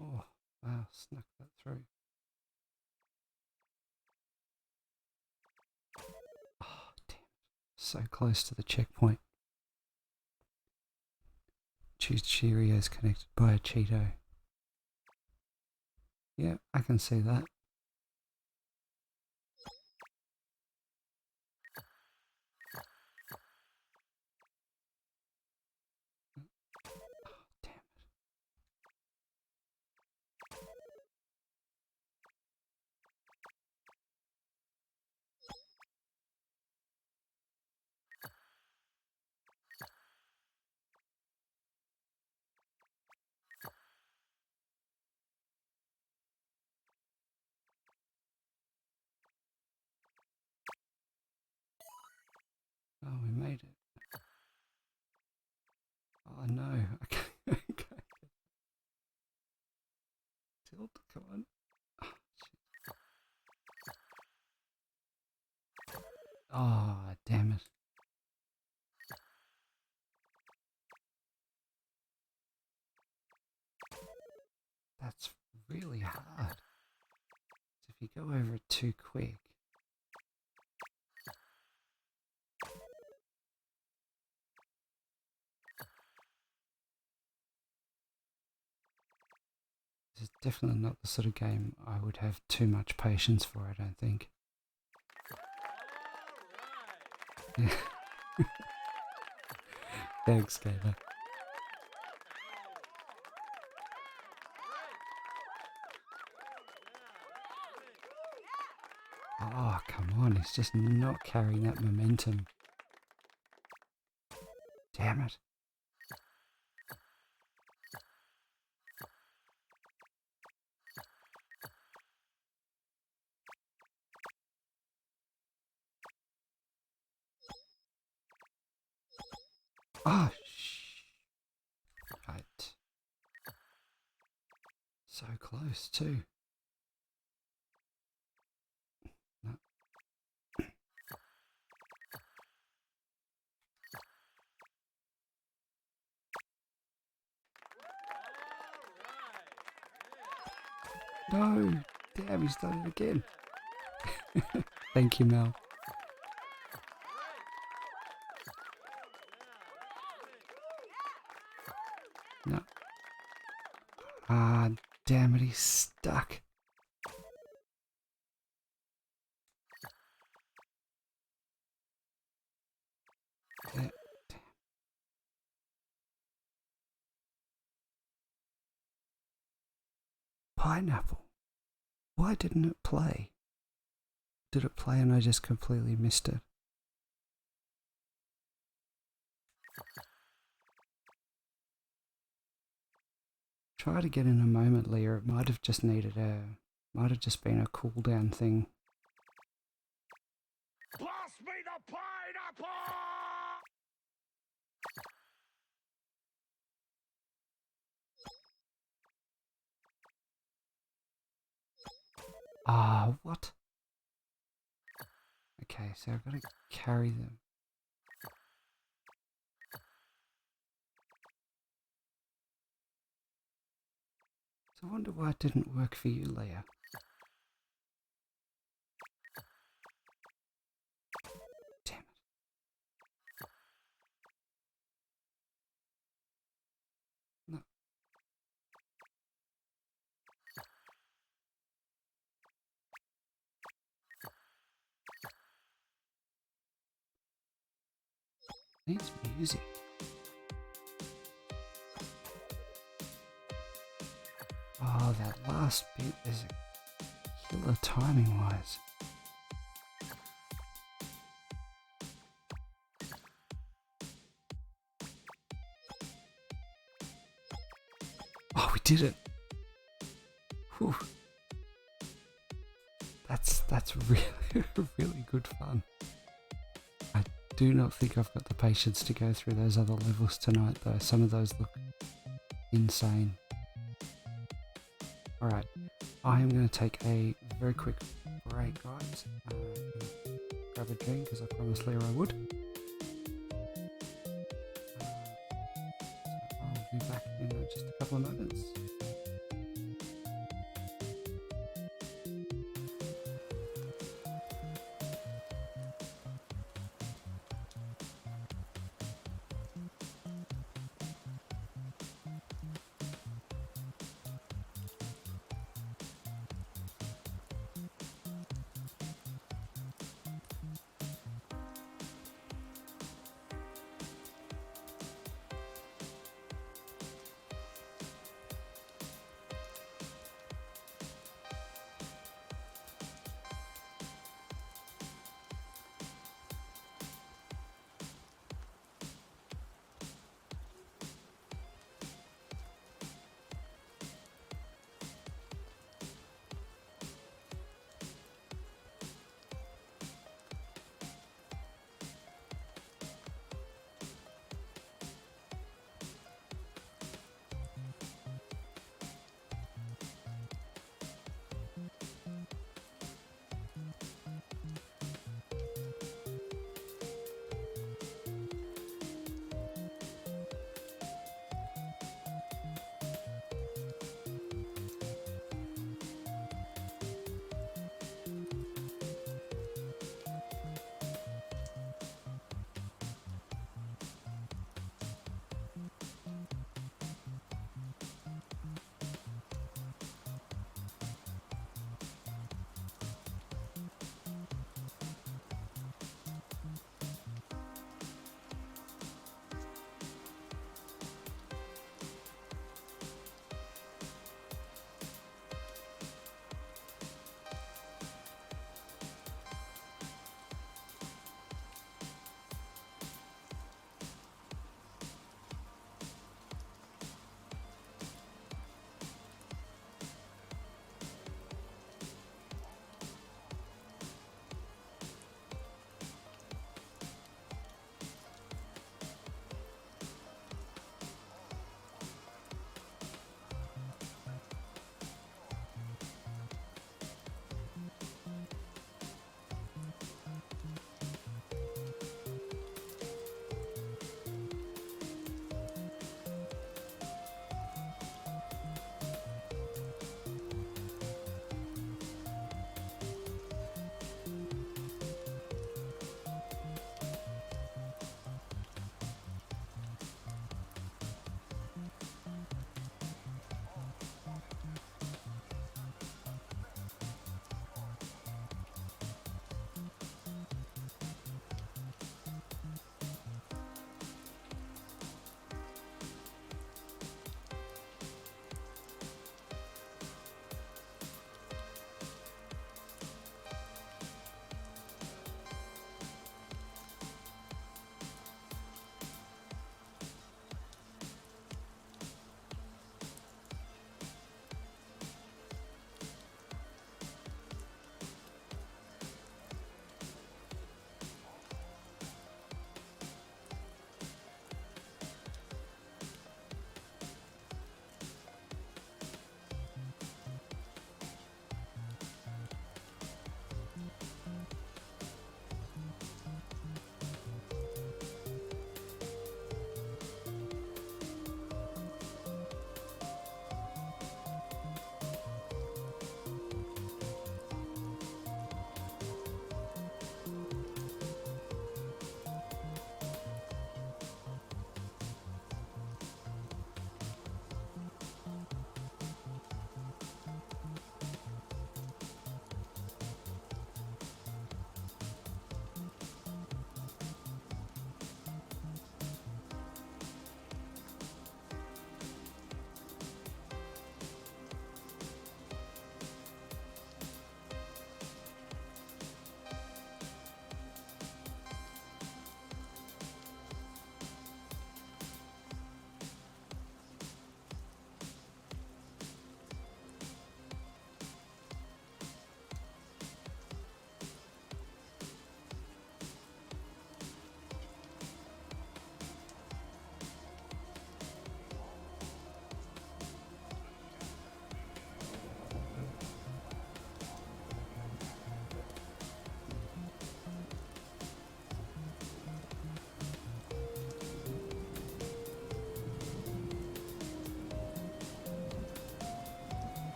Oh, wow, snuck that through. Oh, damn. So close to the checkpoint. Choose Cheerios connected by a Cheeto. Yeah, I can see that. Oh, damn it. Oh, we made it. Oh no. Okay. Tilt, come on. Oh, shit. Oh, damn it. That's really hard. If you go over it too quick. This is definitely not the sort of game I would have too much patience for, I don't think. Yeah. Thanks, Gamer. Oh, come on, he's just not carrying that momentum. Damn it. Oh, right. So close, too. No. No! Damn, he's done it again. Thank you, Mel. No. Ah, damn it, he's stuck. Yeah. Pineapple. Why didn't it play? Did it play and I just completely missed it? Try it again in a moment, Leah. It might have just needed might have just been a cooldown thing. Pass me the pineapple! Ah, what? Okay, so I've got to carry them. So I wonder why it didn't work for you, Leah. Damn it. No. Needs music. Oh, that last bit is a killer timing-wise. Oh, we did it! Whew. That's really, really good fun. I do not think I've got the patience to go through those other levels tonight, though. Some of those look insane. Alright, I am going to take a very quick break, guys. Grab a drink, because I promised Leah I would. So I'll be back in just a couple of moments.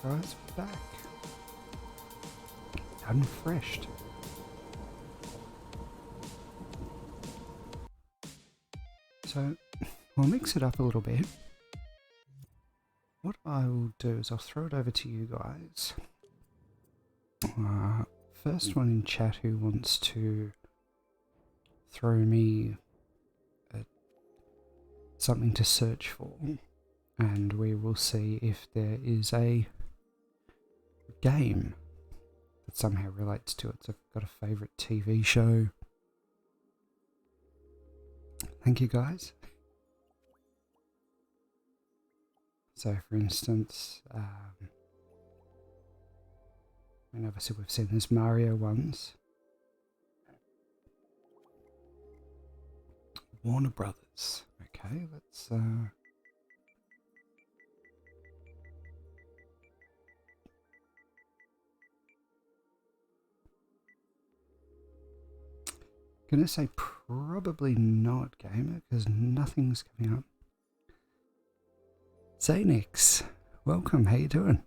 guys, we're back. Unfreshed. So, we'll mix it up a little bit. What I will do is I'll throw it over to you guys. First one in chat who wants to throw me something to search for, and we will see if there is a game that somehow relates to it. So if I've got a favourite TV show. Thank you guys. So for instance, and obviously we've seen there's Mario ones. Warner Brothers. Okay, let's gonna say probably not gamer because nothing's coming up. Zanix, welcome, how you doing?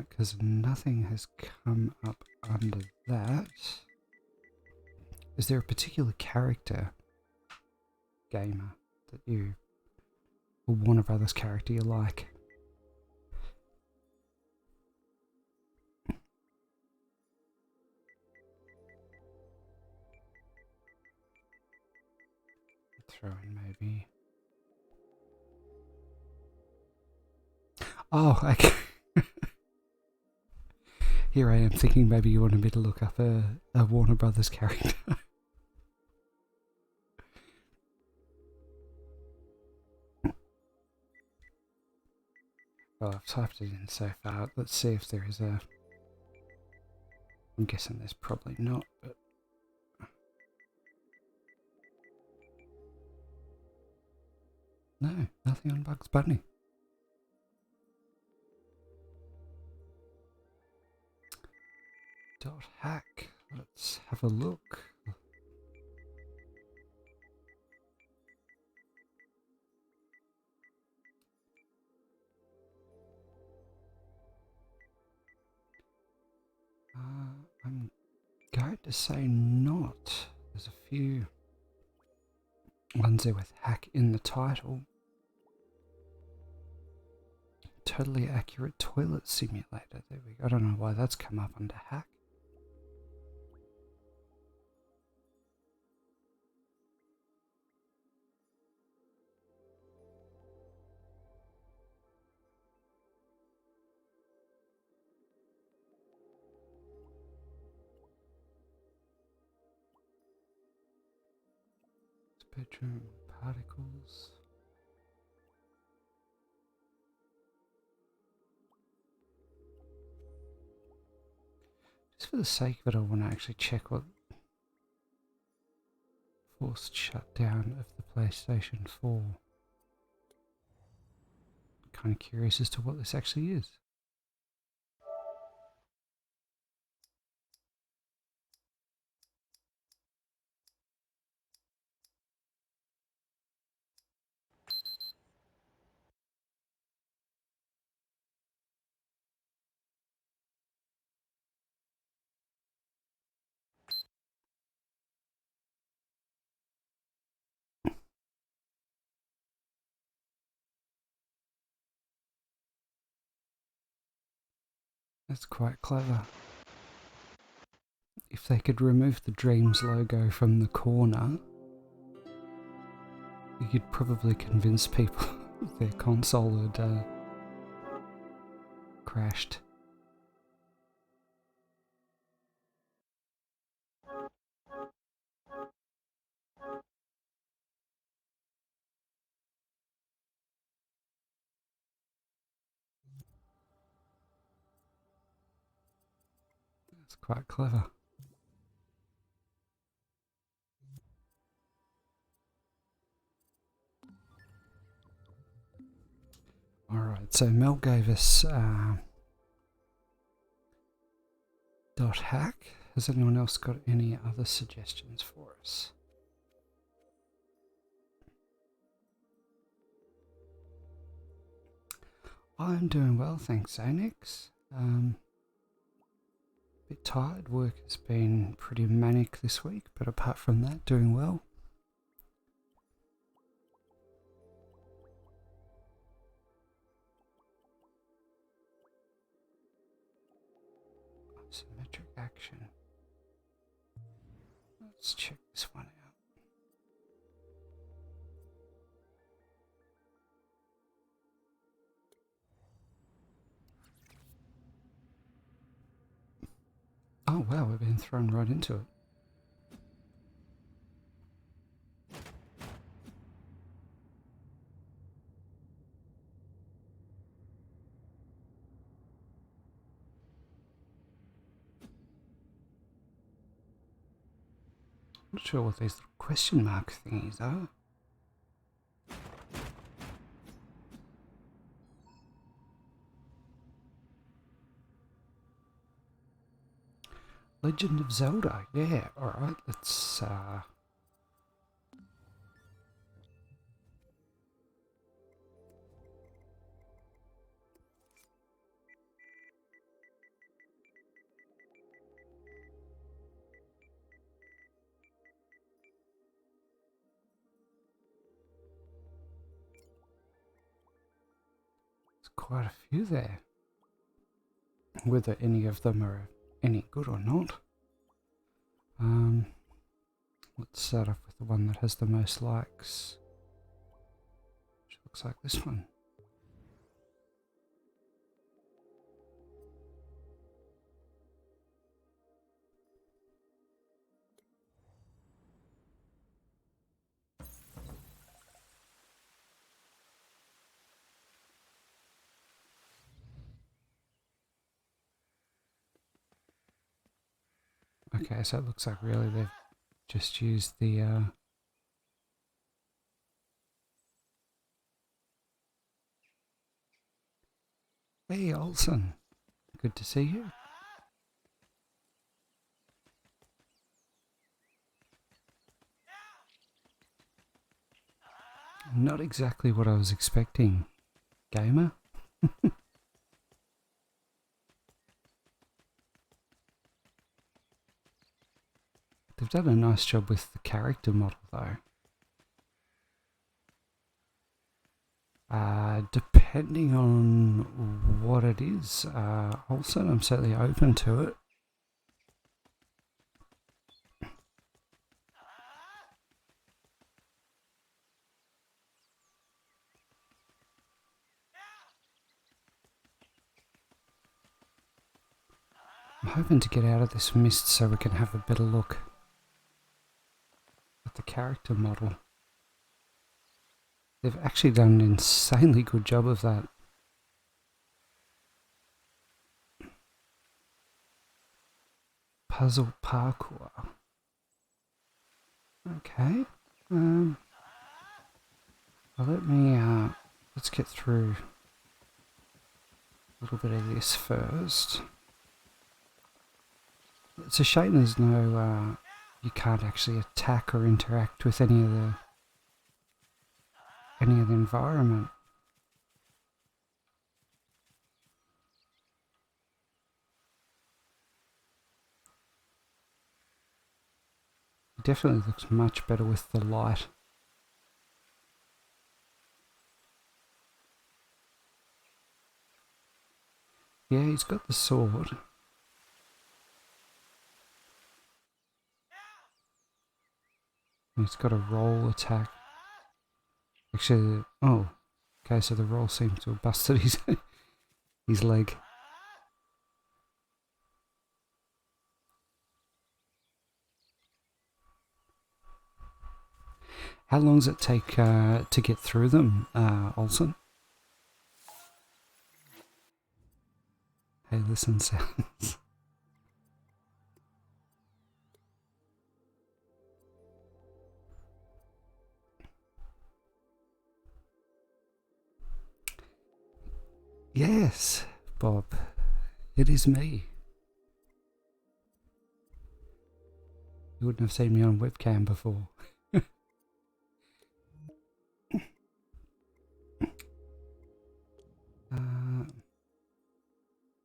Because nothing has come up under that. Is there a particular character, gamer, that you, or Warner Brothers character you like? Throw in maybe. Oh, okay. Here I am thinking maybe you wanted me to look up a Warner Brothers character. Well, I've typed it in so far. Let's see if there is a... I'm guessing there's probably not, but... No, nothing on Bugs Bunny. .hack. Let's have a look. I'm going to say not. There's a few ones there with hack in the title. Totally accurate toilet simulator. There we go. I don't know why that's come up under hack. Bedroom particles. Just for the sake of it, I want to actually check what forced shutdown of the PlayStation 4. I'm kind of curious as to what this actually is. That's quite clever. If they could remove the Dreams logo from the corner, you could probably convince people their console had crashed. That's quite clever. Alright, so Mel gave us .hack. Has anyone else got any other suggestions for us? I'm doing well, thanks, Anix. Bit tired. Work has been pretty manic this week, but apart from that, doing well. Symmetric action. Let's check this one out. Oh wow, we've been thrown right into it. Not sure what these little question mark thingies are. Legend of Zelda, yeah, alright, let's there's quite a few there. Whether any of them are any good or not. Let's start off with the one that has the most likes, which looks like this one. Okay, so it looks like really they've just used the Hey Olsen, good to see you. Not exactly what I was expecting, gamer. They've done a nice job with the character model though. Depending on what it is, also I'm certainly open to it. I'm hoping to get out of this mist so we can have a better look at the character model. They've actually done an insanely good job of that. Puzzle parkour. Okay. Well, let's get through a little bit of this first. It's a shame there's no, you can't actually attack or interact with any of the environment. It definitely looks much better with the light. Yeah, he's got the sword. He's got a roll attack. Actually, oh, okay, so the roll seems to have busted his leg. How long does it take to get through them, Olsen? Hey, listen sounds. Yes, Bob, it is me. You wouldn't have seen me on webcam before.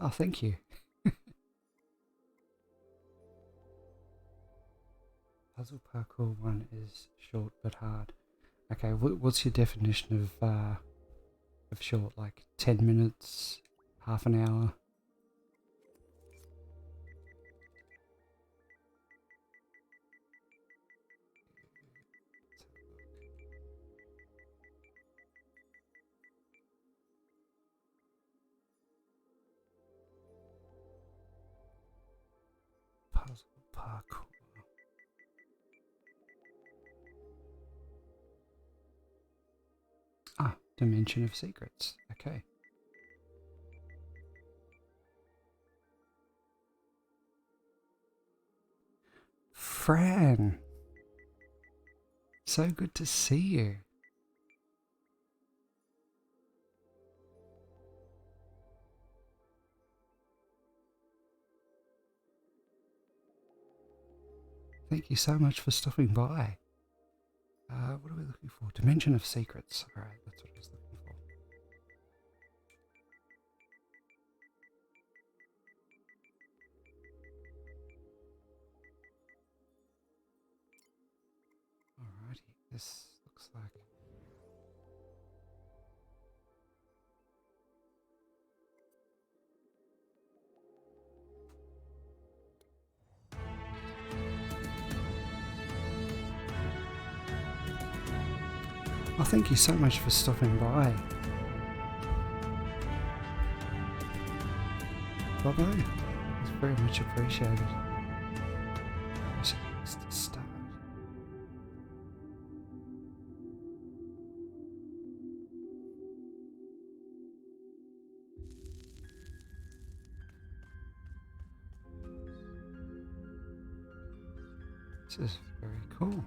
Oh, thank you. Puzzle parkour one is short but hard. Okay, what's your definition of short? Like 10 minutes, half an hour? Puzzle parkour. Ah, Dimension of Secrets. Okay. Fran! So good to see you. Thank you so much for stopping by. What are we looking for? Dimension of Secrets. Alright, that's what I was looking for. Alrighty, this looks like... Oh, thank you so much for stopping by. Bobo, it's very much appreciated. Where's to start? This is very cool.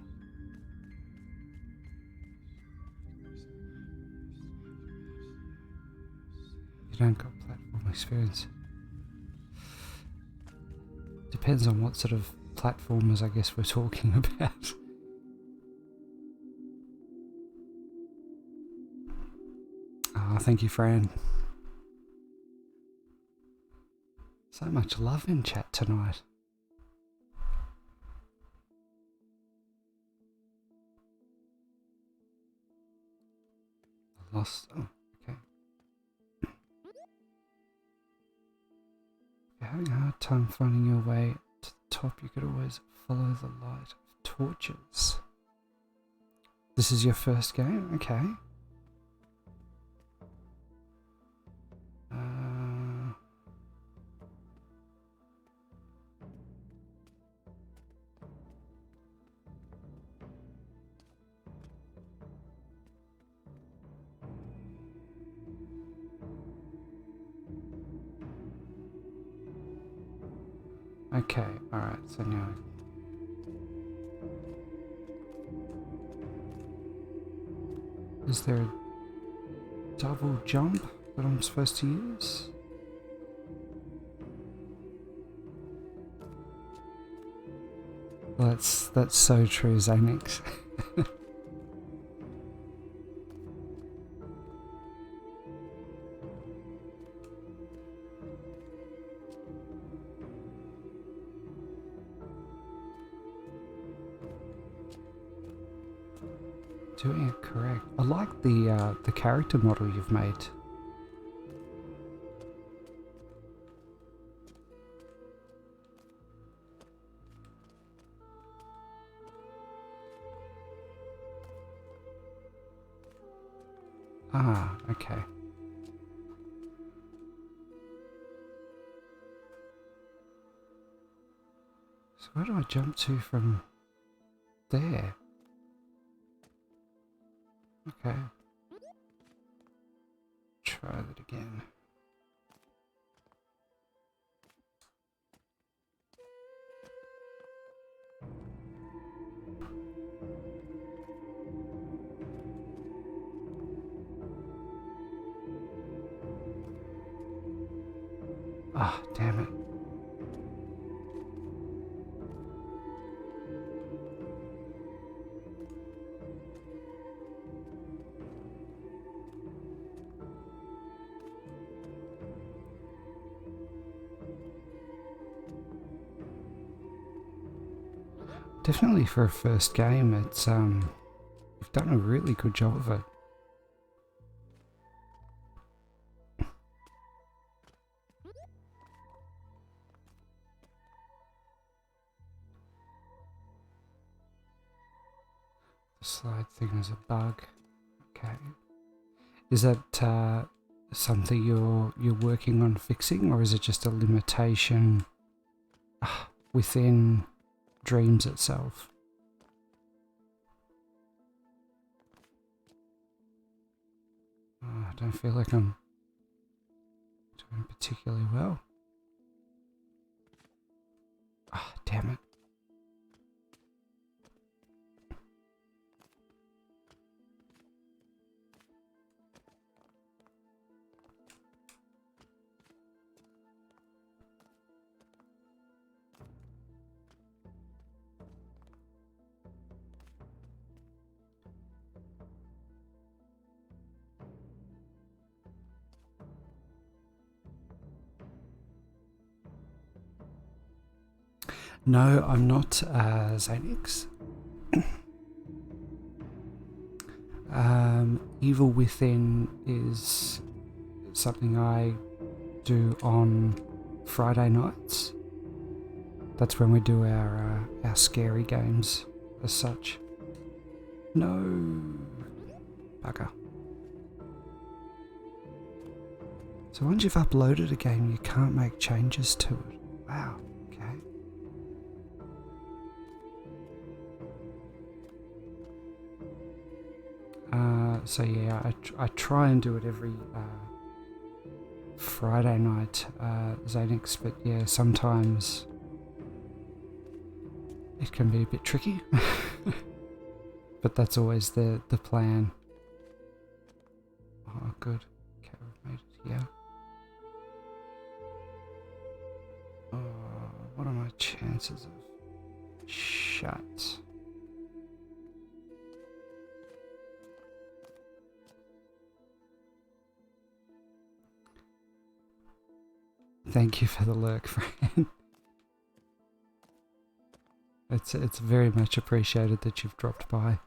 You don't got platform experience. Depends on what sort of platformers I guess we're talking about. Ah, thank you, Fran. So much love in chat tonight. I lost. Oh, okay. If you're having a hard time finding your way to the top, you could always follow the light of torches. This is your first game? Okay. Okay, alright, so now... Is there a double jump that I'm supposed to use? Well, that's so true, Zanix. Doing it correct. I like the character model you've made. Ah, okay. So where do I jump to from there? Okay. Try that again. Ah, damn it. Definitely for a first game, it's you've done a really good job of it. The slide thing is a bug. Okay. Is that something you're working on fixing, or is it just a limitation within Dreams itself? I don't feel like I'm doing particularly well. Ah, damn it. No, I'm not Xanix. Evil Within is something I do on Friday nights. That's when we do our scary games as such. No, bugger. So once you've uploaded a game, you can't make changes to it. Wow. Okay. So yeah, I try and do it every Friday night, Xanix, but yeah, sometimes it can be a bit tricky. But that's always the plan. Oh, good. Okay, we've made it here. Oh, what are my chances of shut? Thank you for the lurk, friend. It's very much appreciated that you've dropped by.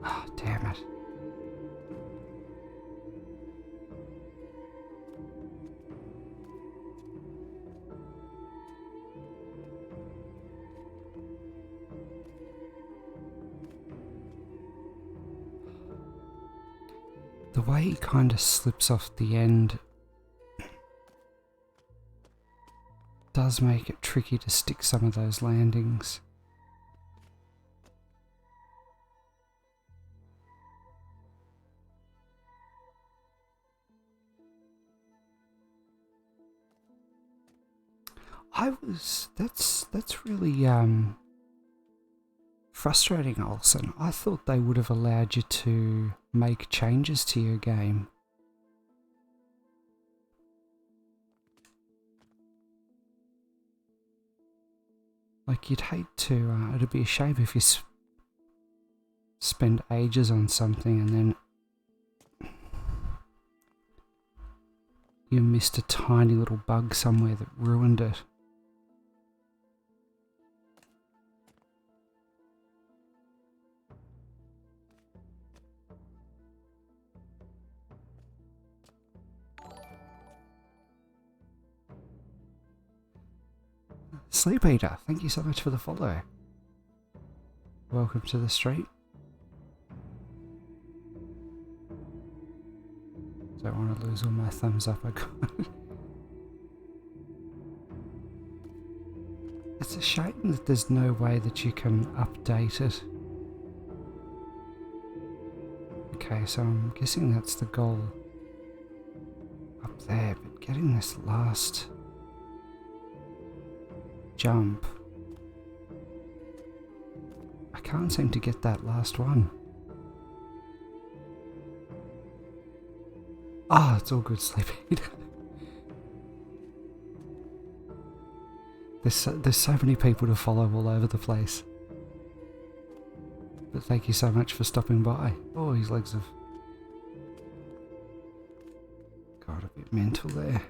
Ah, oh, damn it. The way he kind of slips off the end does make it tricky to stick some of those landings. That's really frustrating, Olsen. I thought they would have allowed you to make changes to your game. Like, you'd hate to, it'd be a shame if you spend ages on something and then you missed a tiny little bug somewhere that ruined it. Sleep Eater, thank you so much for the follow. Welcome to the street. Don't want to lose all my thumbs up I got. It's a shame that there's no way that you can update it. Okay, so I'm guessing that's the goal up there, but getting this last jump, I can't seem to get that last one. Ah, it's all good, Sleepy. There's so many people to follow all over the place. But thank you so much for stopping by. Oh, his legs have got a bit mental there.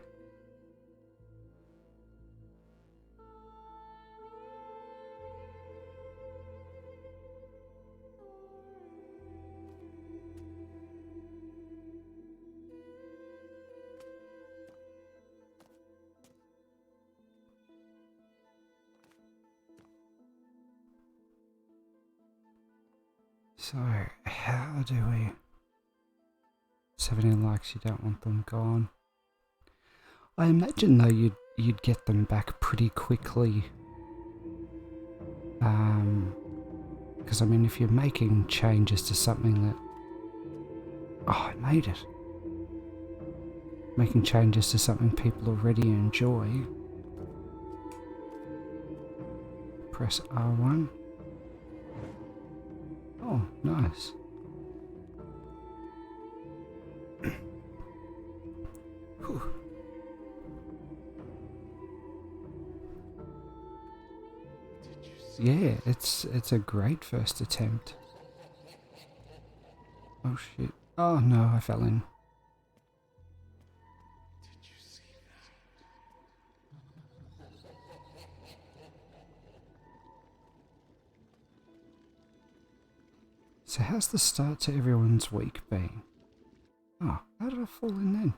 So, how do we... 17 likes, you don't want them gone. I imagine though you'd get them back pretty quickly. Because I mean, if you're making changes to something that... Oh, I made it. Making changes to something people already enjoy. Press R1. Oh, nice. Whew. Yeah, it's a great first attempt. Oh shit. Oh no, I fell in. So how's the start to everyone's week been? Oh, how did I fall in then?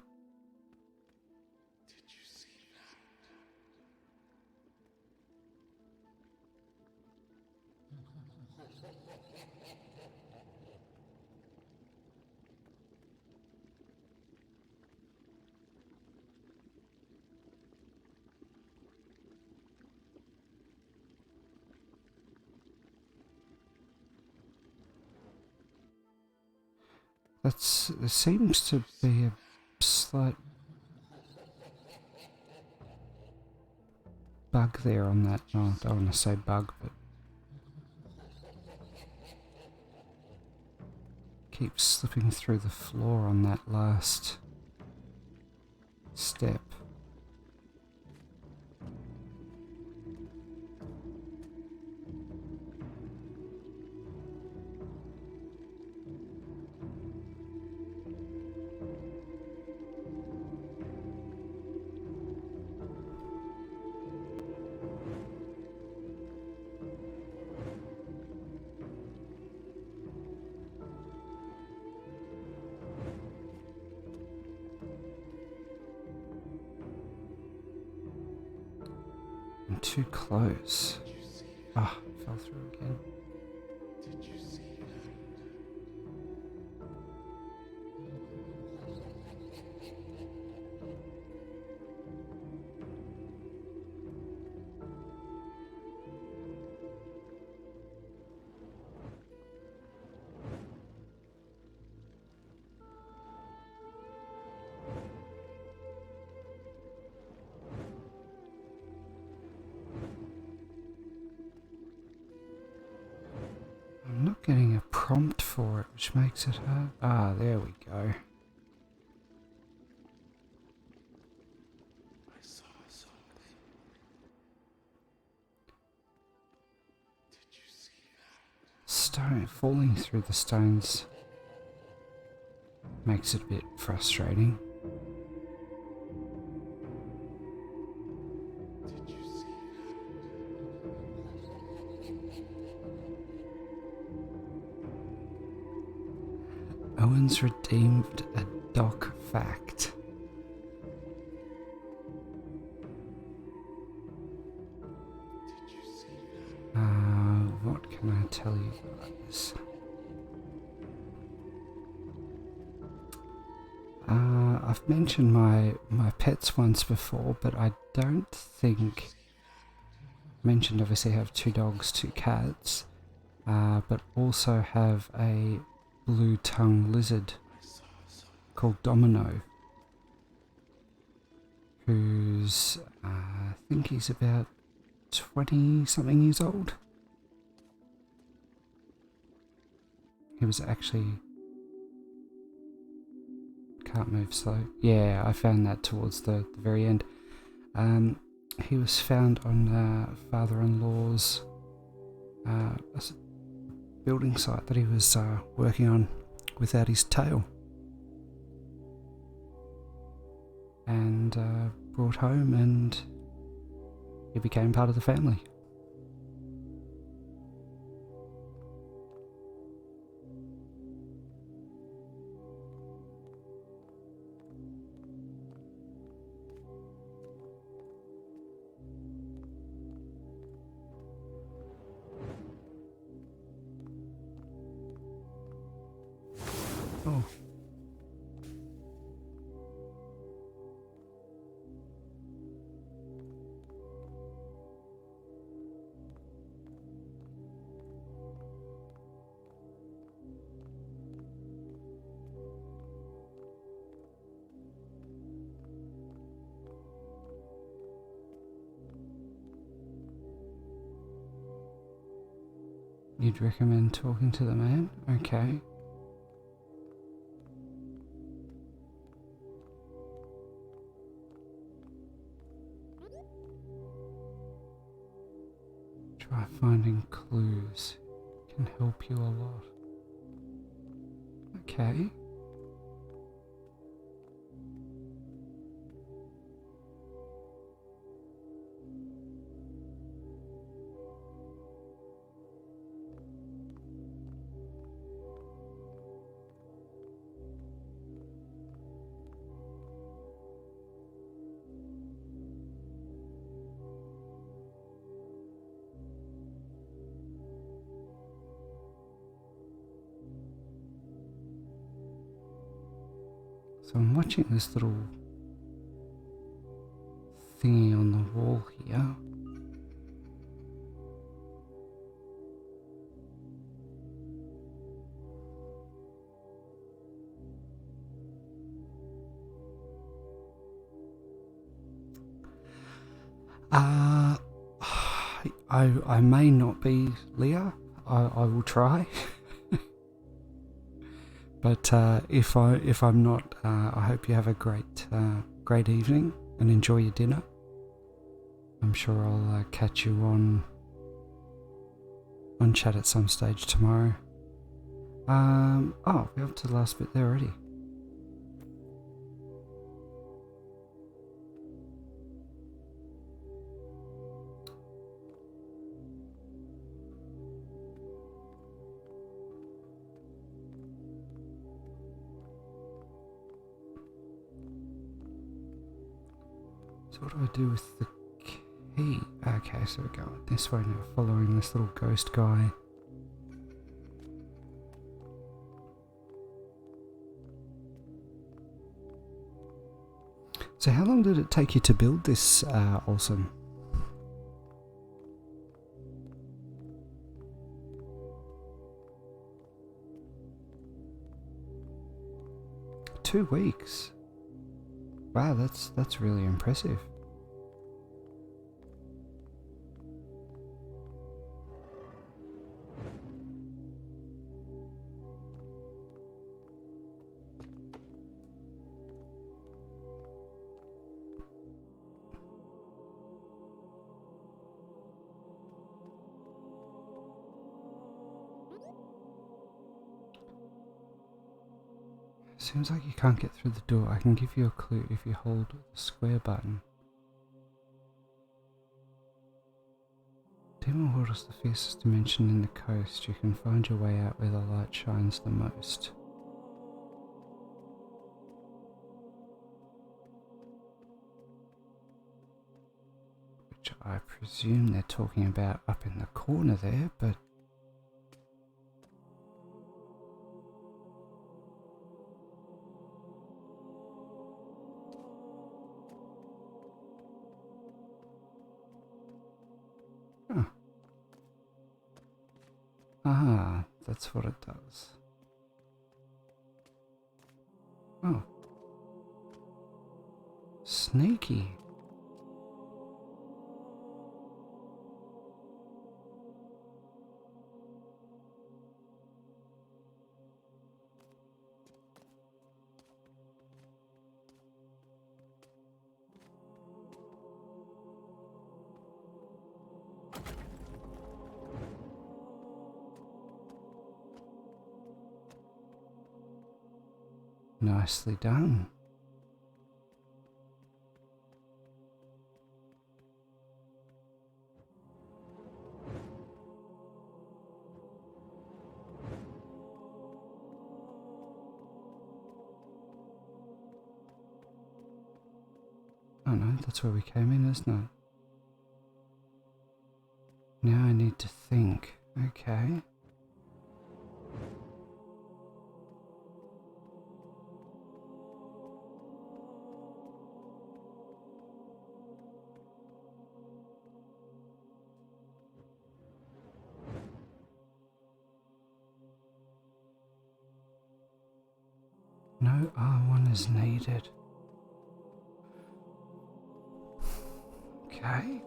There seems to be a slight bug there on that. Oh, I don't want to say bug, but keeps slipping through the floor on that last step. I'm too close. Ah, fell through again. I'm not getting a prompt for it, which makes it hard. Ah, there we go. Stone falling through the stones makes it a bit frustrating. Owen's redeemed a doc fact. What can I tell you about this? I've mentioned my pets once before, but I don't think... Mentioned obviously I have 2 dogs, 2 cats, but also have a blue-tongued lizard called Domino, who's, I think he's about 20-something years old. He was actually... Can't move slow. Yeah, I found that towards the very end. he was found on father-in-law's building site that he was working on without his tail, and brought home, and he became part of the family. Oh. You'd recommend talking to the man? Okay. Try finding clues. Can help you a lot. Okay. So I'm watching this little thingy on the wall here. I may not be Leah. I will try. But if I'm not, I hope you have a great evening and enjoy your dinner. I'm sure I'll catch you on chat at some stage tomorrow. Oh, we're up to the last bit there already. So what do I do with the key? Okay, so we're going this way now, following this little ghost guy. So how long did it take you to build this, Olsen? $2 weeks. Wow, that's really impressive. Seems like you can't get through the door. I can give you a clue if you hold the square button. Demon World is the fiercest dimension in the coast. You can find your way out where the light shines the most. Which I presume they're talking about up in the corner there, but ah, that's what it does. Oh. Sneaky. Nicely done. Oh no, that's where we came in, isn't it? Now I need to think. Okay. No R1 is needed. Okay.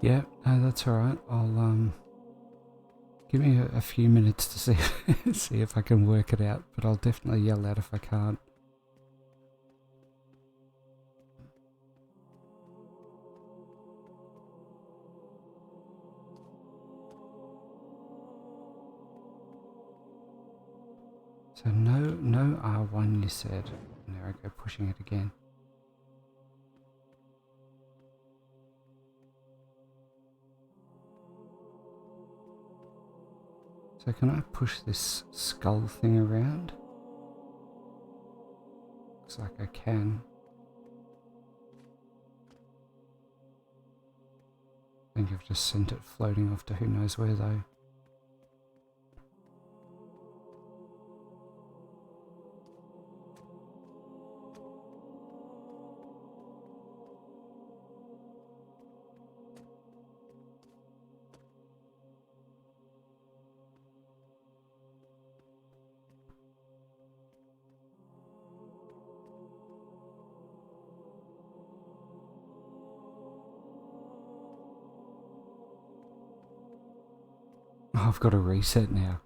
Yeah, no, that's alright. I'll give me a few minutes to see see if I can work it out, but I'll definitely yell out if I can't. So no R1 you said. And there I go, pushing it again. So can I push this skull thing around? Looks like I can. I think I've just sent it floating off to who knows where though. Oh, I've got to reset now.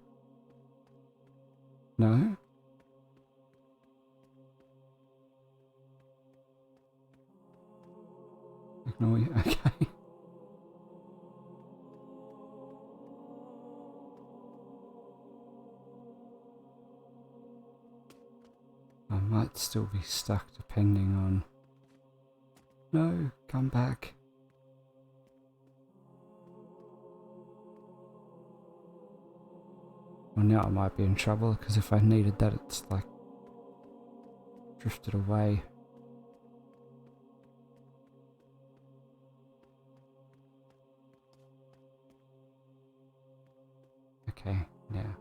No? Ignore you. Okay. I might still be stuck depending on... No, come back. Well, now I might be in trouble because if I needed that, it's like drifted away. Okay, now.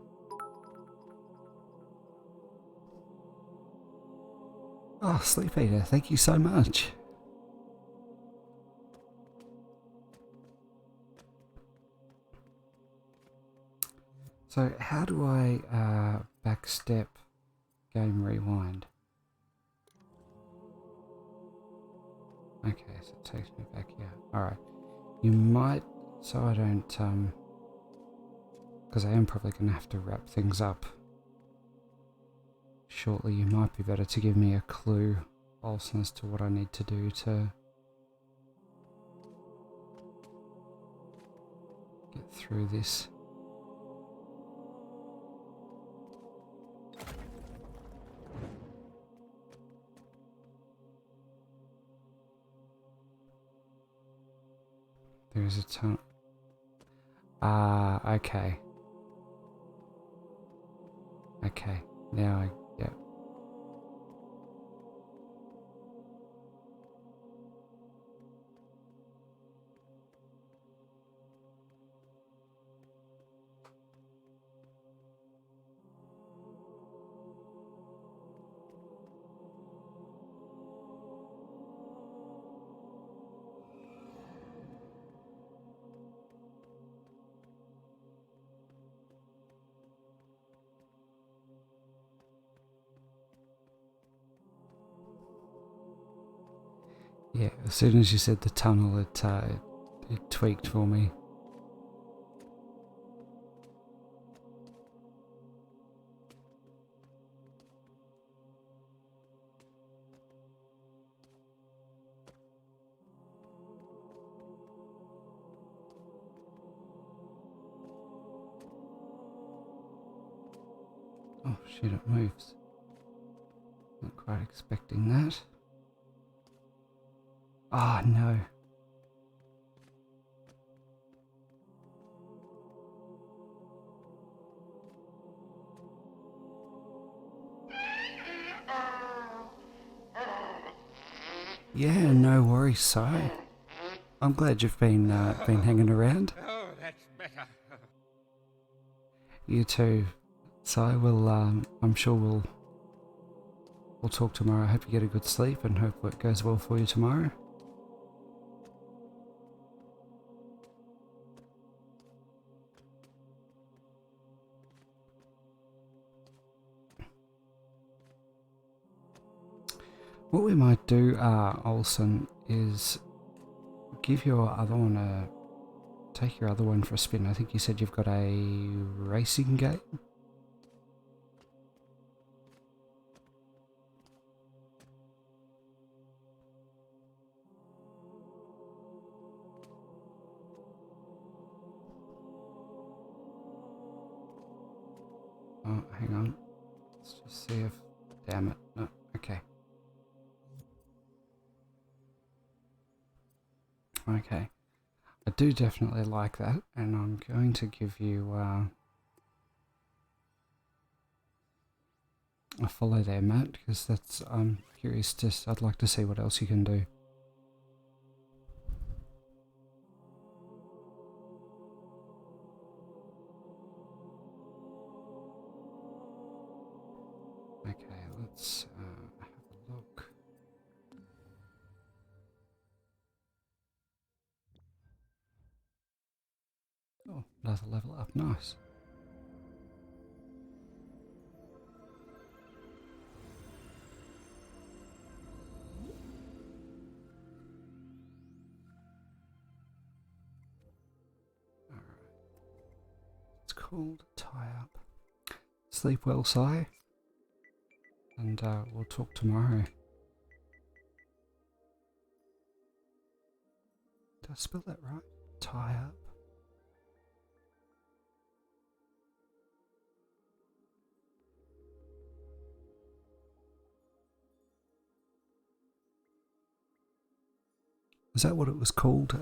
Oh, Sleep Eater, thank you so much. So how do I backstep game rewind? Okay, so it takes me back here. Alright. You might, so I don't, because I am probably going to have to wrap things up shortly, you might be better to give me a clue, Olsen, as to what I need to do to get through this. There's a ton. Ah, okay. Okay, now I get. Yeah, as soon as you said the tunnel, it tweaked for me. Oh shit, it moves. Not quite expecting that. Ah, no. Yeah, no worries, Si. I'm glad you've been hanging around. Oh, that's better. You too. Si, I'm sure we'll talk tomorrow. I hope you get a good sleep and hope it goes well for you tomorrow. What we might do, Olsen, is give your other one take your other one for a spin. I think you said you've got a racing game. Oh, hang on. Let's just see if... Damn it. No, okay. Okay. I do definitely like that, and I'm going to give you a follow there, Matt, because that's... I'm curious, I'd like to see what else you can do. Okay, let's have a look. Oh, another level up, nice. Alright. It's called Tie Up. Sleep well, Si. And we'll talk tomorrow. Did I spell that right? Tie Up. Is that what it was called,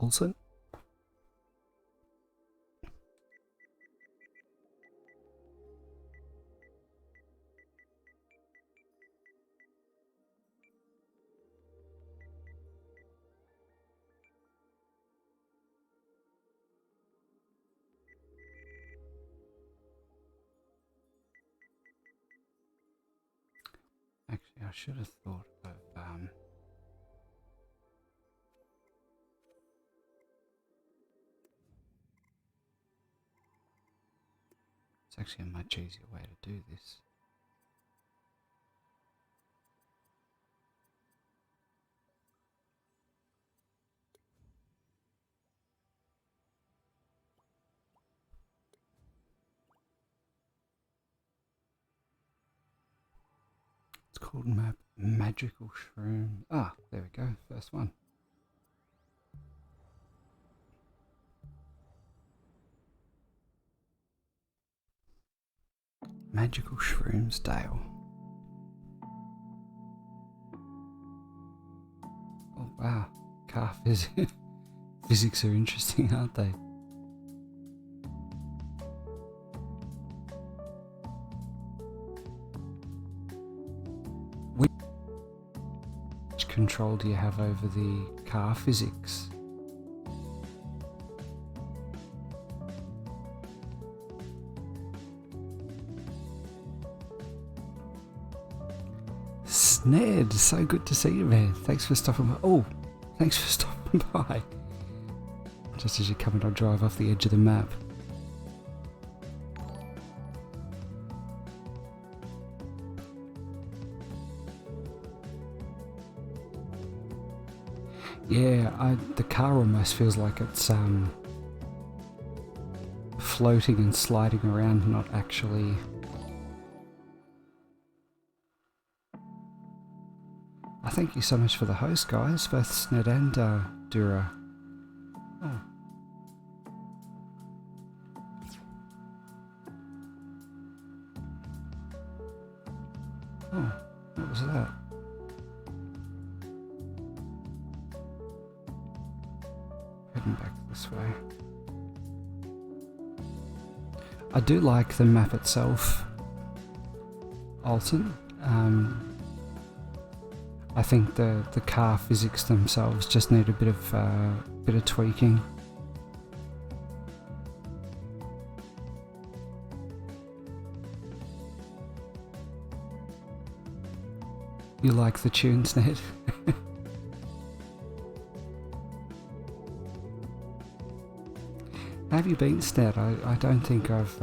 Olsen? Actually, I should have thought of it's actually a much easier way to do this. It's called Magical Shroom. Ah, there we go, first one. Magical Shrooms Dale. Oh wow, car physics are interesting, aren't they? Which control do you have over the car physics? Ned, so good to see you, man. Thanks for stopping by. Oh, thanks for stopping by. Just as you're coming on drive off the edge of the map. Yeah, the car almost feels like it's floating and sliding around, not actually. Thank you so much for the host, guys, both Sned and Dura. Oh. Oh, what was that? Heading back this way. I do like the map itself, Alton. I think the car physics themselves just need a bit of tweaking. You like the tunes, Ned? How have you been, Sned? I don't think I've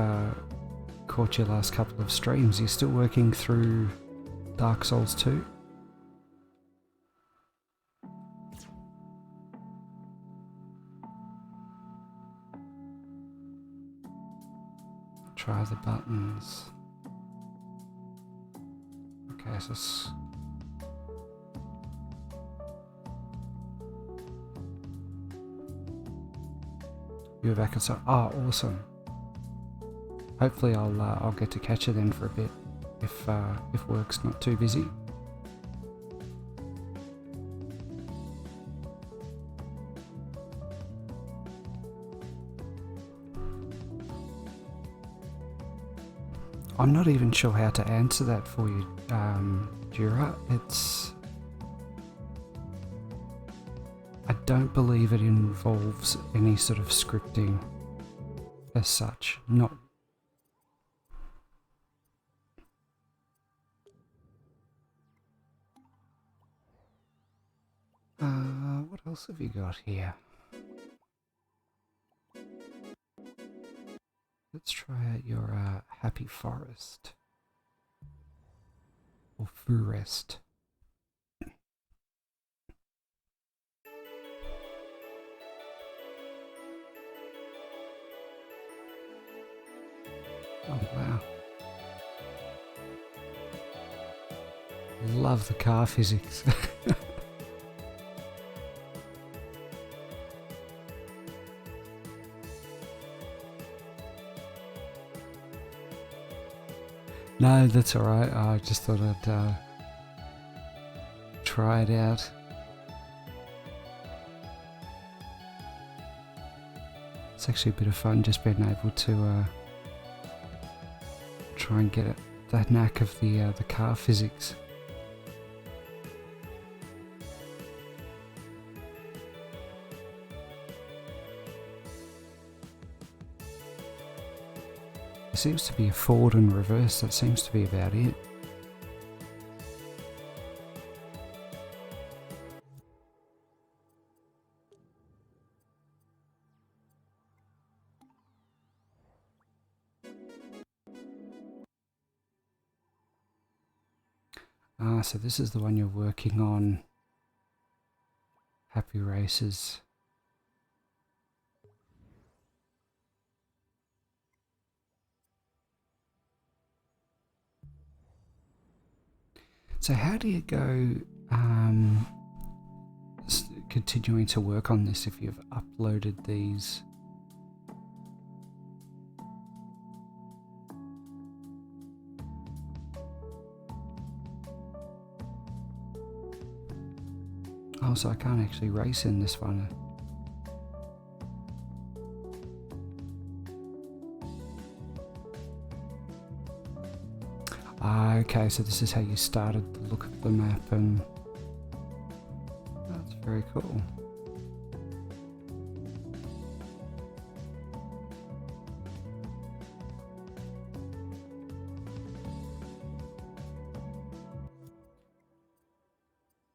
caught your last couple of streams. You're still working through Dark Souls 2? Try the buttons. Okay, so you're back inside. Oh, awesome. Hopefully I'll get to catch you then for a bit, if work's not too busy. I'm not even sure how to answer that for you, Dura. I don't believe it involves any sort of scripting as such. Not. What else have you got here? Let's try out your Happy Forest. Or Forest. Oh wow. Love the car physics. No, that's alright. I just thought I'd try it out. It's actually a bit of fun just being able to try and get that knack of the car physics. There seems to be a forward and reverse, that seems to be about it. So this is the one you're working on. Happy Races. So how do you go continuing to work on this if you've uploaded these? Oh, so I can't actually race in this one. Okay, so this is how you started to look at the map, and that's very cool.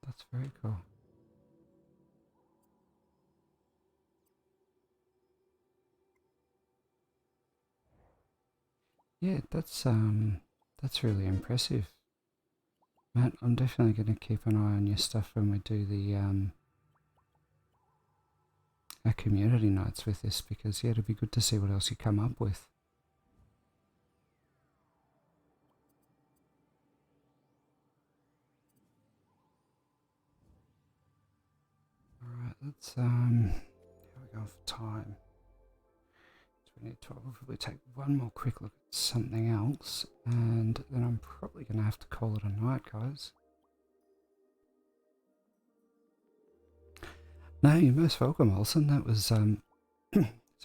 That's very cool. Yeah, that's really impressive. Matt, I'm definitely going to keep an eye on your stuff when we do the our community nights with this, because yeah, it'd be good to see what else you come up with. Alright, let's how are we going for time? 2012. We'll probably take one more quick look at something else, and then I'm probably gonna have to call it a night, guys. No, you're most welcome, Olsen. That was so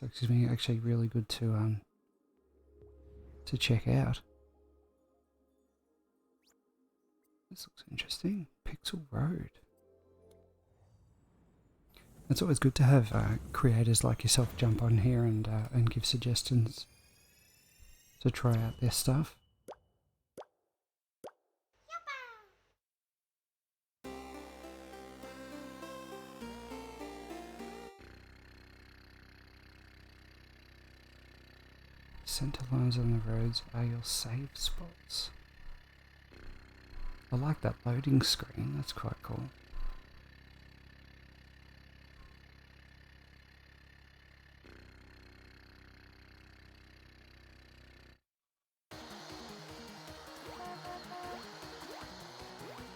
excuse me, actually really good to check out. This looks interesting. Pixel Road. It's always good to have creators like yourself jump on here and give suggestions to try out their stuff. Center lines on the roads are your save spots. I like that loading screen, that's quite cool.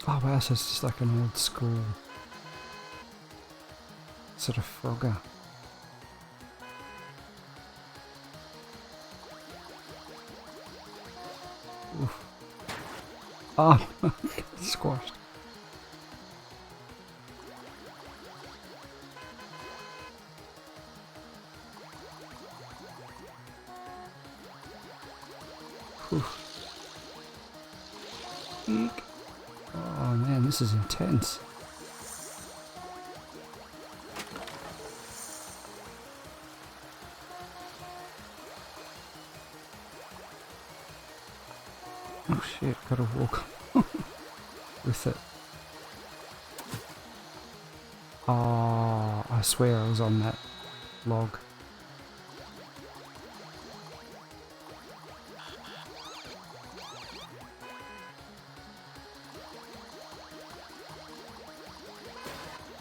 Oh wow, so it's just like an old school sort of Frogger. Oof. Oh no, squashed. Oof. Eek. Oh man, this is intense. Oh shit, gotta walk with it. Oh, I swear I was on that log.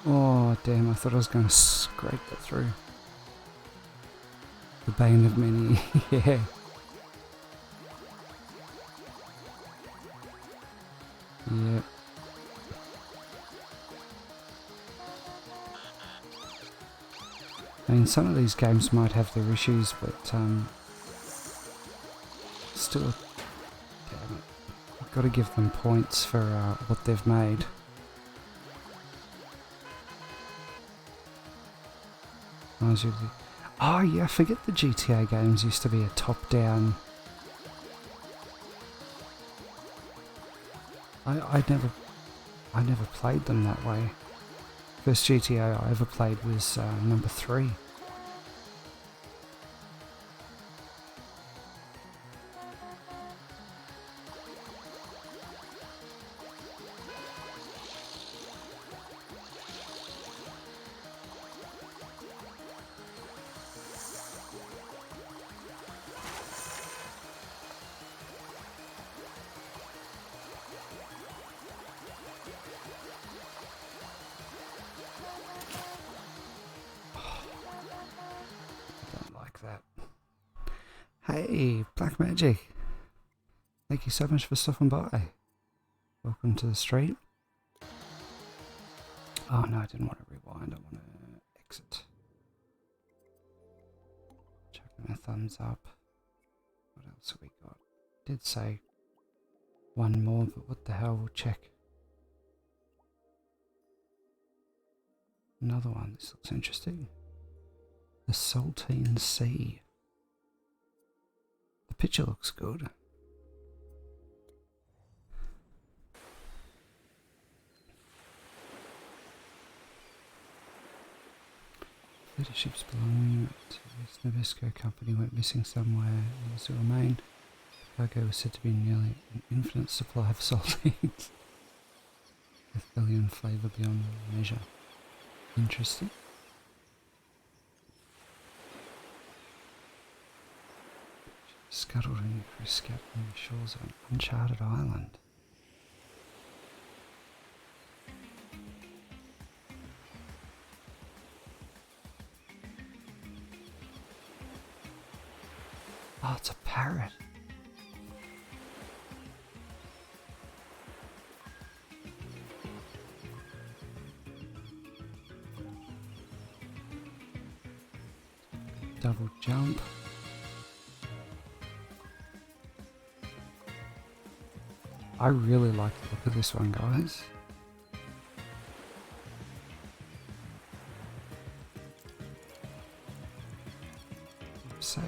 Oh damn, I thought I was going to scrape it through. The bane of many, yeah. Yep. I mean, some of these games might have their issues, but still, damn it. I've got to give them points for what they've made. Oh yeah, I forget the GTA games used to be a top-down. I never played them that way. First GTA I ever played was number 3. Hey, Black Magic. Thank you so much for stopping by. Welcome to the stream. Oh no, I didn't want to rewind, I want to exit. Chucking my thumbs up. What else have we got? Did say one more, but what the hell, we'll check. Another one, this looks interesting. The Saltine Sea. The picture looks good. Fleet of ships belonging to this Nabisco company went missing somewhere in the remain. Cargo was said to be nearly an infinite supply of saltines, with billion flavour beyond measure. Interesting. Scuttled in for a scout on the shores of an uncharted island. Oh, it's a parrot. Double jump. I really like the look of this one, guys. Saved.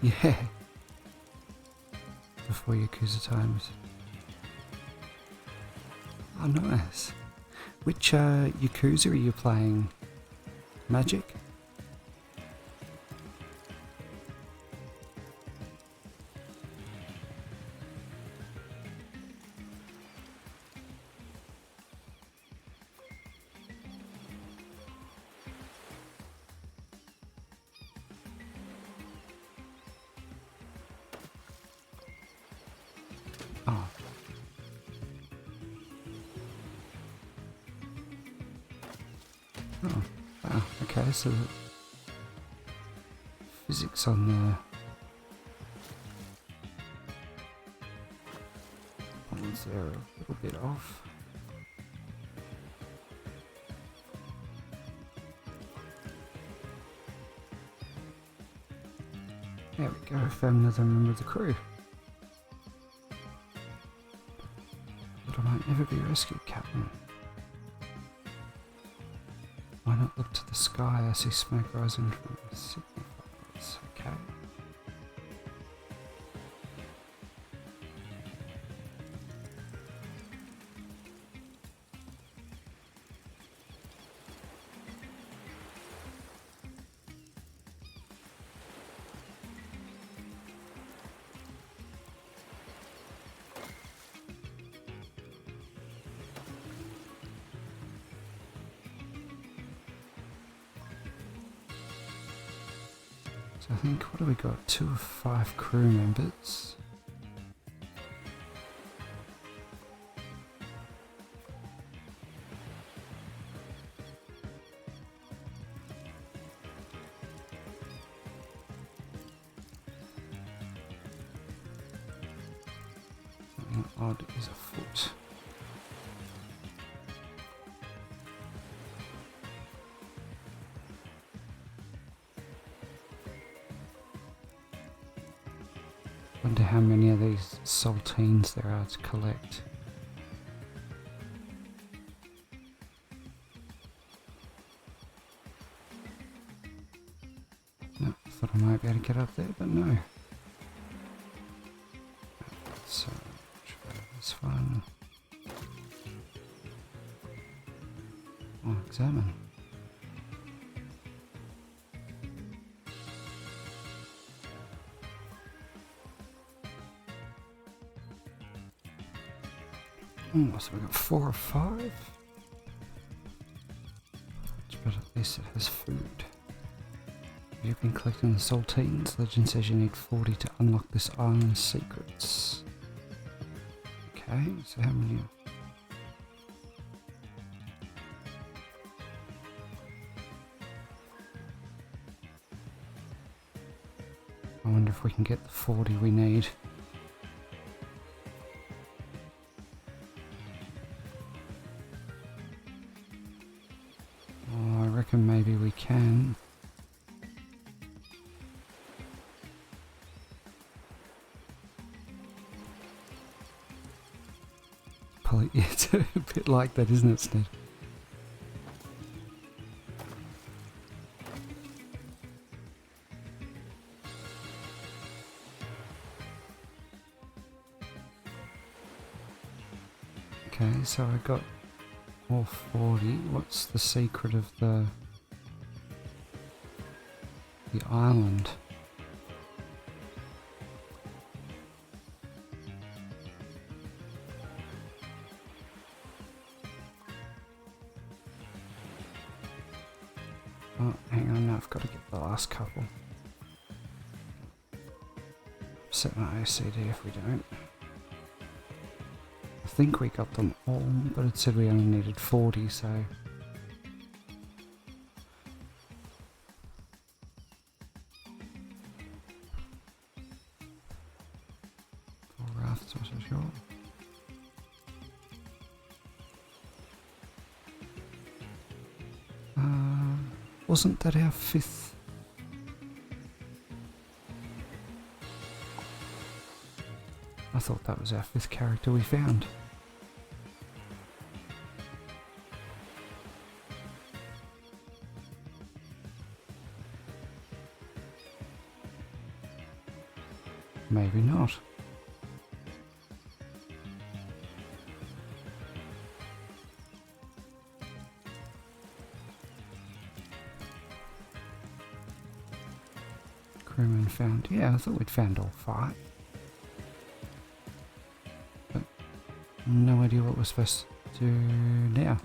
Yeah. Before Yakuza times. Oh, nice. Which Yakuza are you playing? Magic? Oh. Oh, wow, okay, so the physics on the ones there are a little bit off. There we go, found another member of the crew. But I might never be rescued, Captain. Why not look to the sky? I see smoke rising from the signifiers. Okay. So I think, what have we got? 2 of 5 crew members. Something odd is afoot. Wonder how many of these saltines there are to collect. No, I thought I might be able to get up there, but no. So, try this one. I'll examine. Oh, so we got 4 or 5. But at least it has food. You've been collecting the saltines. Legend says you need 40 to unlock this island's secrets. Okay, so how many? I wonder if we can get the 40 we need. Oh, I reckon maybe we can. Probably, it's a bit like that, isn't it, Sned? Okay, so I got all 40. What's the secret of the island? Oh, hang on, now I've got to get the last couple. Set my OCD if we don't. I think we got them all, but it said we only needed 40, so... that's what I got. Wasn't that our 5th? I thought that was our 5th character we found. Maybe not. Crewman found. Yeah, I thought we'd found all 5. But no idea what we're supposed to do now.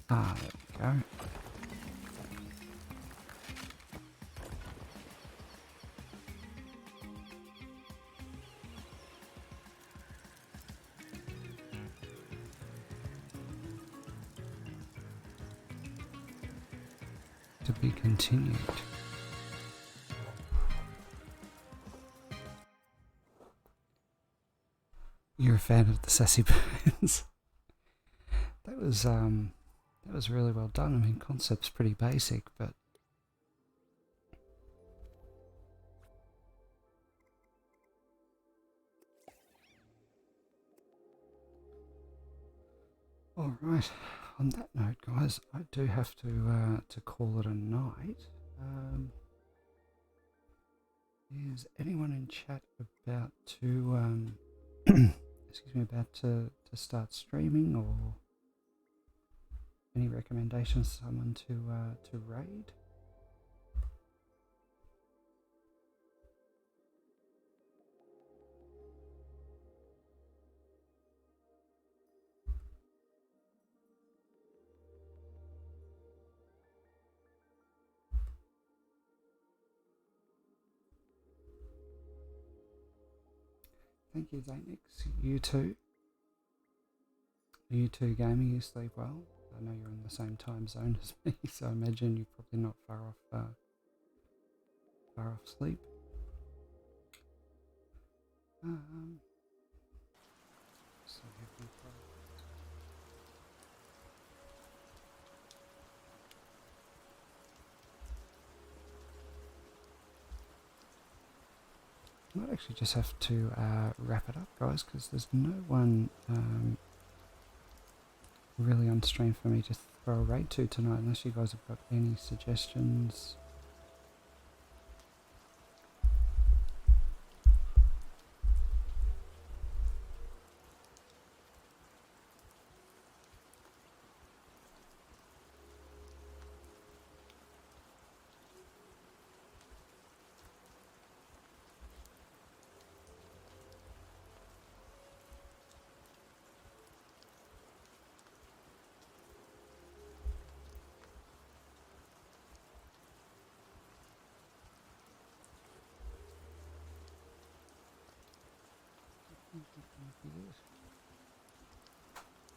Ah, there we go. To be continued. You're a fan of the sassy burns. That was really well done. I mean, concept's pretty basic, but all right. On that note, guys, I do have to call it a night. Is anyone in chat about to excuse me, about to start streaming, or any recommendations? Someone to raid? Thank you, Zanix. You too. You too, gaming. You sleep well. I know you're in the same time zone as me, so I imagine you're probably not far off sleep. So might actually just have to wrap it up, guys, because there's no one really on stream for me to throw a raid to tonight, unless you guys have got any suggestions.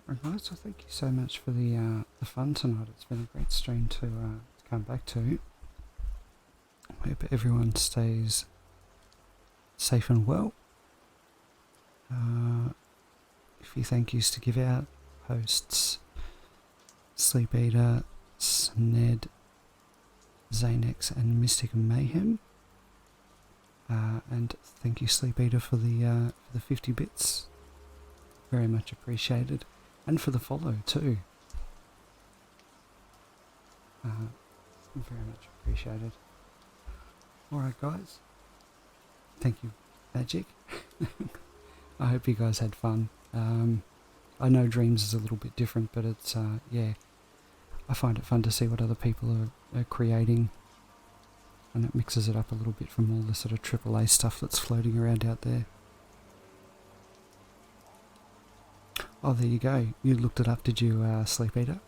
Right, guys, so thank you so much for the fun tonight. It's been a great stream to come back to. I hope everyone stays safe and well. A few thank yous to give out. Hosts Sleep Eater, Sned, Zanex and Mystic Mayhem. And thank you, Sleep Eater, for the 50 bits. Very much appreciated. And for the follow too. Very much appreciated. Alright, guys. Thank you, Magic. I hope you guys had fun. I know Dreams is a little bit different, but it's, yeah, I find it fun to see what other people are creating. And it mixes it up a little bit from all the sort of AAA stuff that's floating around out there. Oh, there you go. You looked it up, did you, Sleep Eater?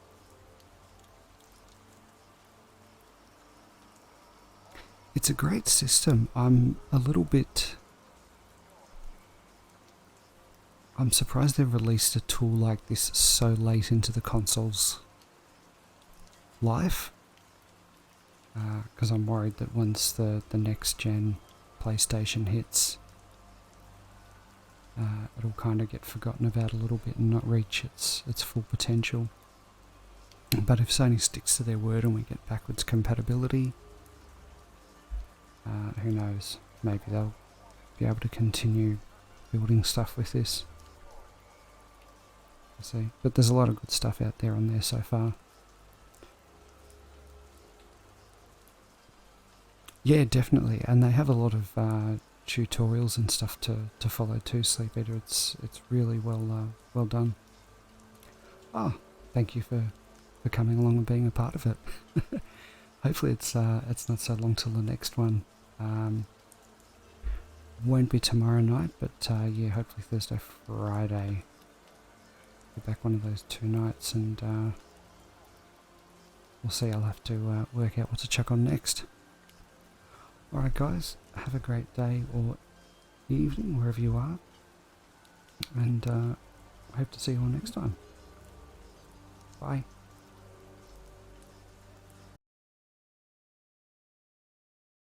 It's a great system. I'm surprised they've released a tool like this so late into the console's life. because I'm worried that once the next gen PlayStation hits, it'll kind of get forgotten about a little bit and not reach its full potential. But if Sony sticks to their word and we get backwards compatibility, who knows, maybe they'll be able to continue building stuff with this. We'll see. But there's a lot of good stuff out there on there so far. Yeah, definitely, and they have a lot of tutorials and stuff to follow too, Sleep Eater. It's really well done. Oh, thank you for coming along and being a part of it. Hopefully it's not so long till the next one. Won't be tomorrow night, but yeah, hopefully Thursday, Friday. Be back one of those 2 nights, and we'll see. I'll have to work out what to chuck on next. Alright guys, have a great day or evening wherever you are, and I hope to see you all next time. Bye.